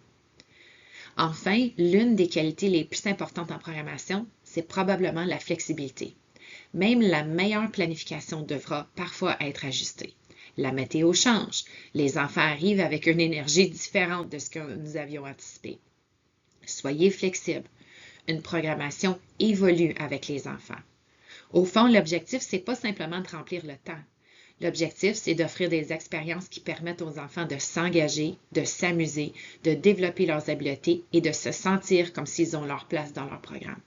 Enfin, l'une des qualités les plus importantes en programmation, c'est probablement la flexibilité. Même la meilleure planification devra parfois être ajustée. La météo change. Les enfants arrivent avec une énergie différente de ce que nous avions anticipé. Soyez flexibles. Une programmation évolue avec les enfants. Au fond, l'objectif, c'est pas simplement de remplir le temps. L'objectif, c'est d'offrir des expériences qui permettent aux enfants de s'engager, de s'amuser, de développer leurs habiletés et de se sentir comme s'ils ont leur place dans leur programme.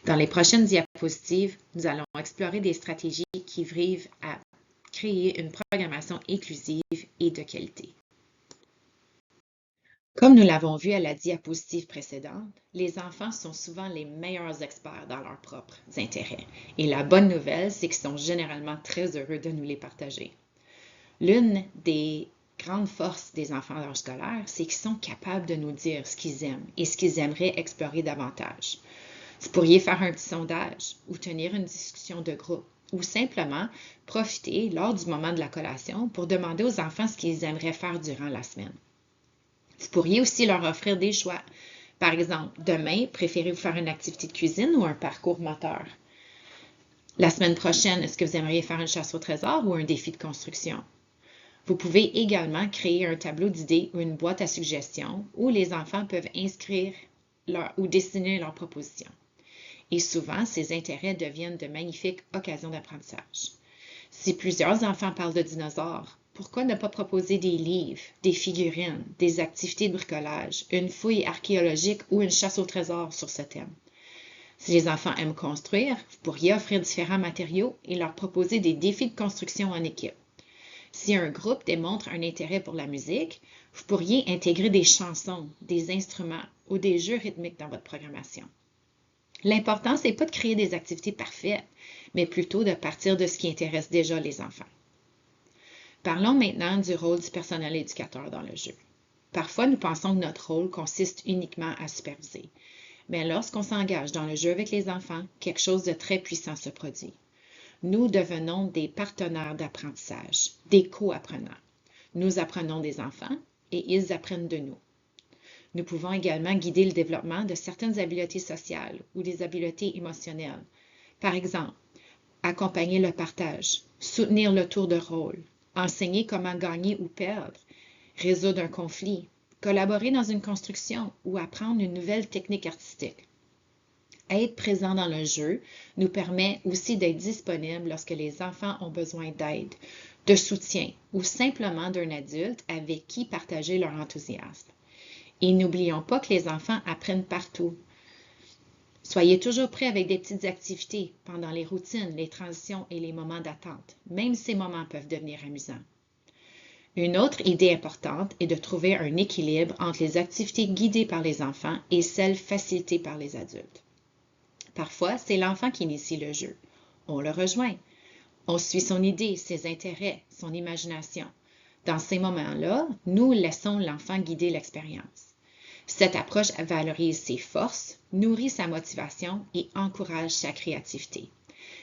Dans les prochaines diapositives, nous allons explorer des stratégies qui visent à créer une programmation inclusive et de qualité. Comme nous l'avons vu à la diapositive précédente, les enfants sont souvent les meilleurs experts dans leurs propres intérêts. Et la bonne nouvelle, c'est qu'ils sont généralement très heureux de nous les partager. L'une des grandes forces des enfants d'âge scolaire, c'est qu'ils sont capables de nous dire ce qu'ils aiment et ce qu'ils aimeraient explorer davantage. Vous pourriez faire un petit sondage ou tenir une discussion de groupe ou simplement profiter lors du moment de la collation pour demander aux enfants ce qu'ils aimeraient faire durant la semaine. Vous pourriez aussi leur offrir des choix. Par exemple, demain, préférez-vous faire une activité de cuisine ou un parcours moteur? La semaine prochaine, est-ce que vous aimeriez faire une chasse au trésor ou un défi de construction? Vous pouvez également créer un tableau d'idées ou une boîte à suggestions où les enfants peuvent inscrire ou dessiner leurs propositions. Et souvent, ces intérêts deviennent de magnifiques occasions d'apprentissage. Si plusieurs enfants parlent de dinosaures, pourquoi ne pas proposer des livres, des figurines, des activités de bricolage, une fouille archéologique ou une chasse au trésor sur ce thème? Si les enfants aiment construire, vous pourriez offrir différents matériaux et leur proposer des défis de construction en équipe. Si un groupe démontre un intérêt pour la musique, vous pourriez intégrer des chansons, des instruments ou des jeux rythmiques dans votre programmation. L'important, ce n'est pas de créer des activités parfaites, mais plutôt de partir de ce qui intéresse déjà les enfants. Parlons maintenant du rôle du personnel éducateur dans le jeu. Parfois, nous pensons que notre rôle consiste uniquement à superviser. Mais lorsqu'on s'engage dans le jeu avec les enfants, quelque chose de très puissant se produit. Nous devenons des partenaires d'apprentissage, des co-apprenants. Nous apprenons des enfants et ils apprennent de nous. Nous pouvons également guider le développement de certaines habiletés sociales ou des habiletés émotionnelles. Par exemple, accompagner le partage, soutenir le tour de rôle, enseigner comment gagner ou perdre, résoudre un conflit, collaborer dans une construction ou apprendre une nouvelle technique artistique. Être présent dans le jeu nous permet aussi d'être disponible lorsque les enfants ont besoin d'aide, de soutien ou simplement d'un adulte avec qui partager leur enthousiasme. Et n'oublions pas que les enfants apprennent partout. Soyez toujours prêts avec des petites activités pendant les routines, les transitions et les moments d'attente. Même ces moments peuvent devenir amusants. Une autre idée importante est de trouver un équilibre entre les activités guidées par les enfants et celles facilitées par les adultes. Parfois, c'est l'enfant qui initie le jeu. On le rejoint. On suit son idée, ses intérêts, son imagination. Dans ces moments-là, nous laissons l'enfant guider l'expérience. Cette approche valorise ses forces, nourrit sa motivation et encourage sa créativité.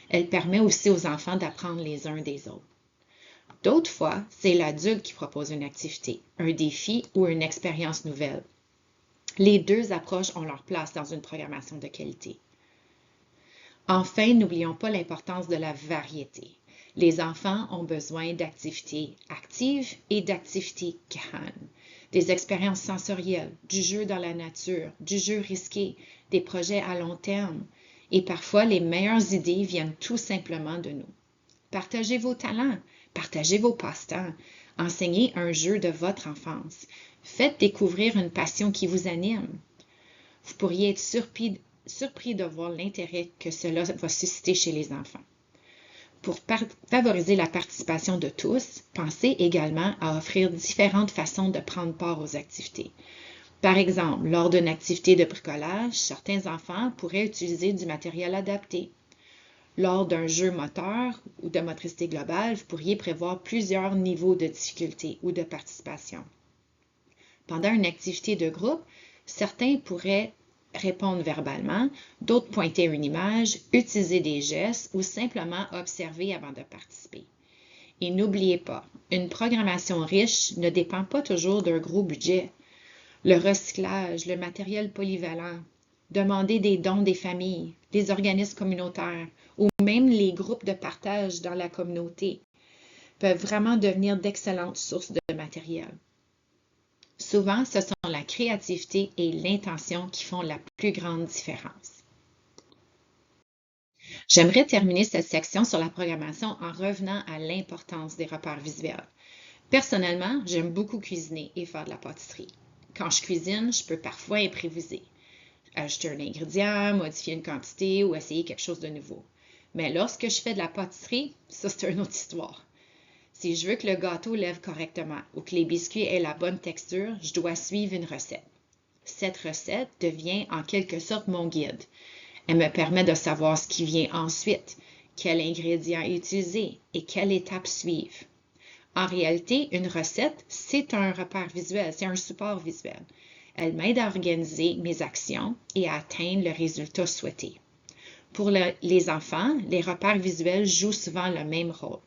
Elle permet aussi aux enfants d'apprendre les uns des autres. D'autres fois, c'est l'adulte qui propose une activité, un défi ou une expérience nouvelle. Les deux approches ont leur place dans une programmation de qualité. Enfin, n'oublions pas l'importance de la variété. Les enfants ont besoin d'activités actives et d'activités calmes, des expériences sensorielles, du jeu dans la nature, du jeu risqué, des projets à long terme. Et parfois, les meilleures idées viennent tout simplement de nous. Partagez vos talents, partagez vos passe-temps, enseignez un jeu de votre enfance, faites découvrir une passion qui vous anime. Vous pourriez être surpris de voir l'intérêt que cela va susciter chez les enfants. Pour favoriser la participation de tous, pensez également à offrir différentes façons de prendre part aux activités. Par exemple, lors d'une activité de bricolage, certains enfants pourraient utiliser du matériel adapté. Lors d'un jeu moteur ou de motricité globale, vous pourriez prévoir plusieurs niveaux de difficulté ou de participation. Pendant une activité de groupe, certains pourraient répondre verbalement, d'autres pointer à une image, utiliser des gestes ou simplement observer avant de participer. Et n'oubliez pas, une programmation riche ne dépend pas toujours d'un gros budget. le recyclage, le matériel polyvalent, demander des dons des familles, des organismes communautaires ou même les groupes de partage dans la communauté peuvent vraiment devenir d'excellentes sources de matériel. Souvent, ce sont la créativité et l'intention qui font la plus grande différence. J'aimerais terminer cette section sur la programmation en revenant à l'importance des repères visuels. Personnellement, j'aime beaucoup cuisiner et faire de la pâtisserie. Quand je cuisine, je peux parfois improviser, ajouter un ingrédient, modifier une quantité ou essayer quelque chose de nouveau. Mais lorsque je fais de la pâtisserie, ça c'est une autre histoire. Si je veux que le gâteau lève correctement ou que les biscuits aient la bonne texture, je dois suivre une recette. Cette recette devient en quelque sorte mon guide. Elle me permet de savoir ce qui vient ensuite, quel ingrédient utiliser et quelle étape suivre. En réalité, une recette, c'est un repère visuel, c'est un support visuel. Elle m'aide à organiser mes actions et à atteindre le résultat souhaité. Pour les enfants, les repères visuels jouent souvent le même rôle.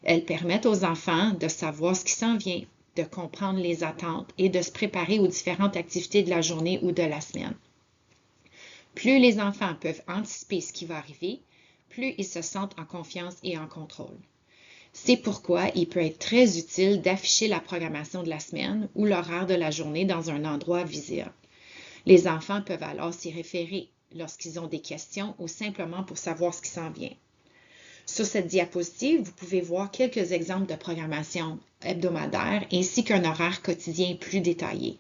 Elles permettent aux enfants de savoir ce qui s'en vient, de comprendre les attentes et de se préparer aux différentes activités de la journée ou de la semaine. Plus les enfants peuvent anticiper ce qui va arriver, plus ils se sentent en confiance et en contrôle. C'est pourquoi il peut être très utile d'afficher la programmation de la semaine ou l'horaire de la journée dans un endroit visible. Les enfants peuvent alors s'y référer lorsqu'ils ont des questions ou simplement pour savoir ce qui s'en vient. Sur cette diapositive, vous pouvez voir quelques exemples de programmation hebdomadaire ainsi qu'un horaire quotidien plus détaillé.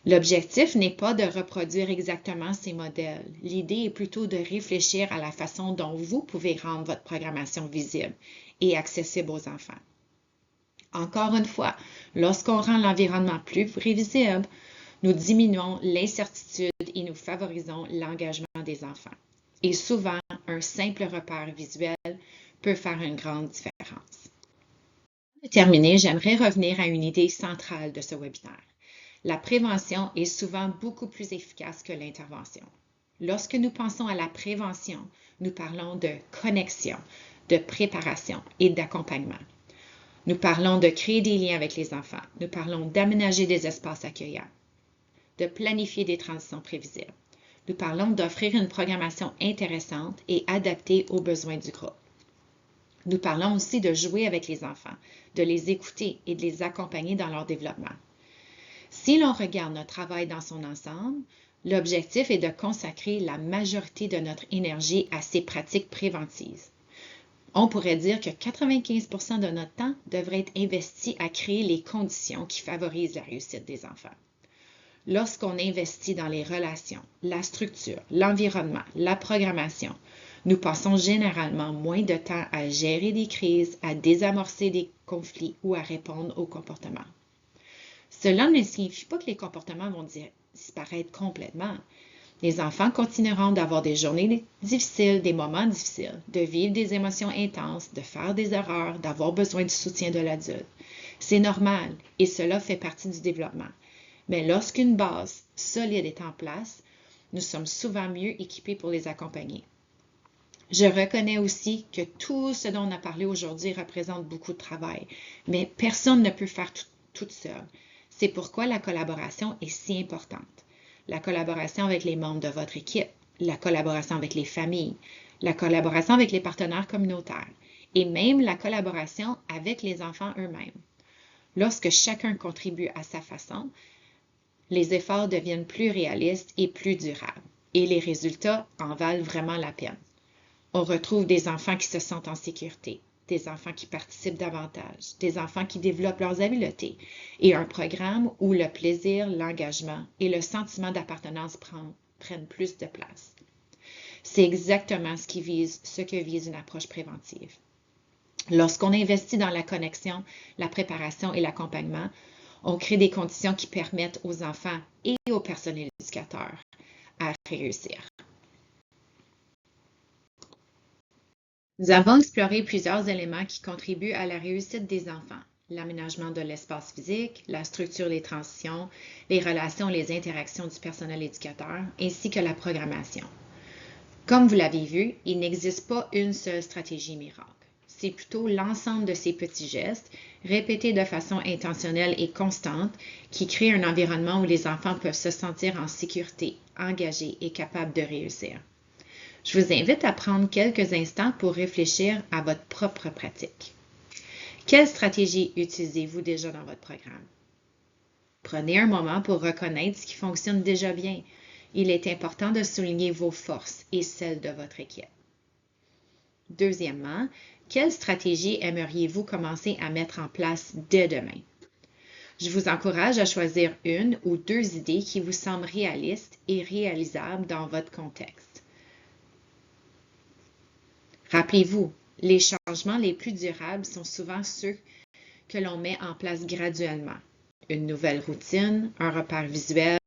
L'objectif n'est pas de reproduire exactement ces modèles. L'idée est plutôt de réfléchir à la façon dont vous pouvez rendre votre programmation visible et accessible aux enfants. Encore une fois, lorsqu'on rend l'environnement plus prévisible, nous diminuons l'incertitude et nous favorisons l'engagement des enfants. Et souvent, un simple repère visuel peut faire une grande différence. Pour terminer, j'aimerais revenir à une idée centrale de ce webinaire. La prévention est souvent beaucoup plus efficace que l'intervention. Lorsque nous pensons à la prévention, nous parlons de connexion, de préparation et d'accompagnement. Nous parlons de créer des liens avec les enfants. Nous parlons d'aménager des espaces accueillants, de planifier des transitions prévisibles. Nous parlons d'offrir une programmation intéressante et adaptée aux besoins du groupe. Nous parlons aussi de jouer avec les enfants, de les écouter et de les accompagner dans leur développement. Si l'on regarde notre travail dans son ensemble, l'objectif est de consacrer la majorité de notre énergie à ces pratiques préventives. On pourrait dire que 95% de notre temps devrait être investi à créer les conditions qui favorisent la réussite des enfants. Lorsqu'on investit dans les relations, la structure, l'environnement, la programmation, nous passons généralement moins de temps à gérer des crises, à désamorcer des conflits ou à répondre aux comportements. Cela ne signifie pas que les comportements vont disparaître complètement. Les enfants continueront d'avoir des journées difficiles, des moments difficiles, de vivre des émotions intenses, de faire des erreurs, d'avoir besoin du soutien de l'adulte. C'est normal et cela fait partie du développement. Mais lorsqu'une base solide est en place, nous sommes souvent mieux équipés pour les accompagner. Je reconnais aussi que tout ce dont on a parlé aujourd'hui représente beaucoup de travail, mais personne ne peut faire tout seul. C'est pourquoi la collaboration est si importante. La collaboration avec les membres de votre équipe, la collaboration avec les familles, la collaboration avec les partenaires communautaires et même la collaboration avec les enfants eux-mêmes. Lorsque chacun contribue à sa façon, les efforts deviennent plus réalistes et plus durables et les résultats en valent vraiment la peine. On retrouve des enfants qui se sentent en sécurité, des enfants qui participent davantage, des enfants qui développent leurs habiletés et un programme où le plaisir, l'engagement et le sentiment d'appartenance prennent plus de place. C'est exactement ce que vise une approche préventive. Lorsqu'on investit dans la connexion, la préparation et l'accompagnement, on crée des conditions qui permettent aux enfants et aux personnels éducateurs à réussir. Nous avons exploré plusieurs éléments qui contribuent à la réussite des enfants. L'aménagement de l'espace physique, la structure des transitions, les relations et les interactions du personnel éducateur, ainsi que la programmation. Comme vous l'avez vu, il n'existe pas une seule stratégie miracle. c'est plutôt l'ensemble de ces petits gestes, répétés de façon intentionnelle et constante, qui créent un environnement où les enfants peuvent se sentir en sécurité, engagés et capables de réussir. Je vous invite à prendre quelques instants pour réfléchir à votre propre pratique. Quelle stratégie utilisez-vous déjà dans votre programme? Prenez un moment pour reconnaître ce qui fonctionne déjà bien. Il est important de souligner vos forces et celles de votre équipe. Deuxièmement, quelle stratégie aimeriez-vous commencer à mettre en place dès demain? Je vous encourage à choisir une ou deux idées qui vous semblent réalistes et réalisables dans votre contexte. Rappelez-vous, les changements les plus durables sont souvent ceux que l'on met en place graduellement. Une nouvelle routine, un repère visuel,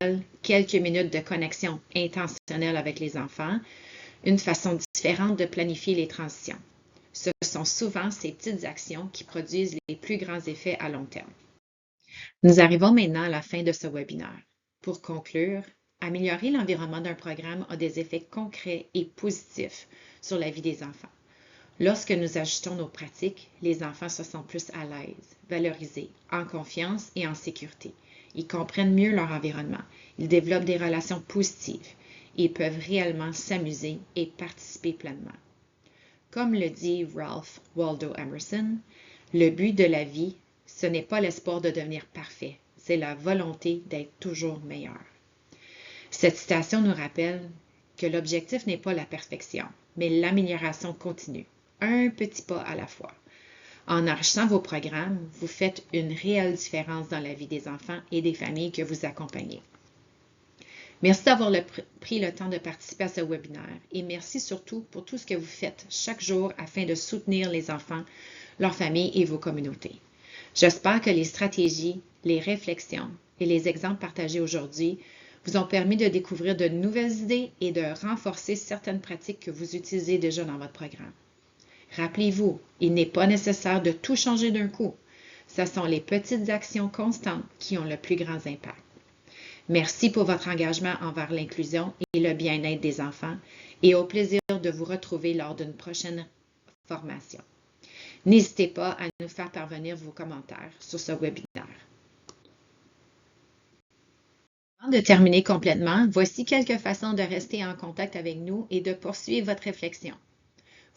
quelques minutes de connexion intentionnelle avec les enfants, une façon différente de planifier les transitions. Ce sont souvent ces petites actions qui produisent les plus grands effets à long terme. Nous arrivons maintenant à la fin de ce webinaire. Pour conclure, améliorer l'environnement d'un programme a des effets concrets et positifs sur la vie des enfants. Lorsque nous ajustons nos pratiques, les enfants se sentent plus à l'aise, valorisés, en confiance et en sécurité. Ils comprennent mieux leur environnement. Ils développent des relations positives. Ils peuvent réellement s'amuser et participer pleinement. Comme le dit Ralph Waldo Emerson, le but de la vie, ce n'est pas l'espoir de devenir parfait, c'est la volonté d'être toujours meilleur. Cette citation nous rappelle que l'objectif n'est pas la perfection, mais l'amélioration continue, un petit pas à la fois. En enrichissant vos programmes, vous faites une réelle différence dans la vie des enfants et des familles que vous accompagnez. Merci d'avoir pris le temps de participer à ce webinaire et merci surtout pour tout ce que vous faites chaque jour afin de soutenir les enfants, leurs familles et vos communautés. J'espère que les stratégies, les réflexions et les exemples partagés aujourd'hui vous ont permis de découvrir de nouvelles idées et de renforcer certaines pratiques que vous utilisez déjà dans votre programme. Rappelez-vous, il n'est pas nécessaire de tout changer d'un coup. Ce sont les petites actions constantes qui ont le plus grand impact. Merci pour votre engagement envers l'inclusion et le bien-être des enfants et au plaisir de vous retrouver lors d'une prochaine formation. N'hésitez pas à nous faire parvenir vos commentaires sur ce webinaire. Avant de terminer complètement, voici quelques façons de rester en contact avec nous et de poursuivre votre réflexion.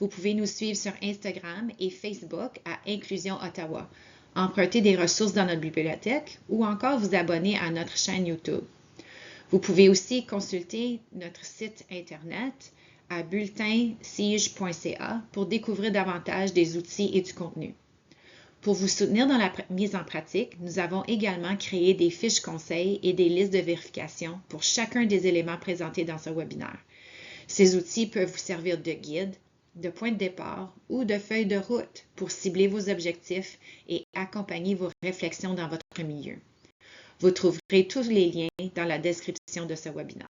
Vous pouvez nous suivre sur Instagram et Facebook à Inclusion Ottawa, emprunter des ressources dans notre bibliothèque ou encore vous abonner à notre chaîne YouTube. Vous pouvez aussi consulter notre site Internet à bulletin-sige.ca pour découvrir davantage des outils et du contenu. Pour vous soutenir dans la mise en pratique, nous avons également créé des fiches conseils et des listes de vérification pour chacun des éléments présentés dans ce webinaire. Ces outils peuvent vous servir de guide, de point de départ ou de feuille de route pour cibler vos objectifs et accompagner vos réflexions dans votre milieu. Vous trouverez tous les liens dans la description de ce webinaire.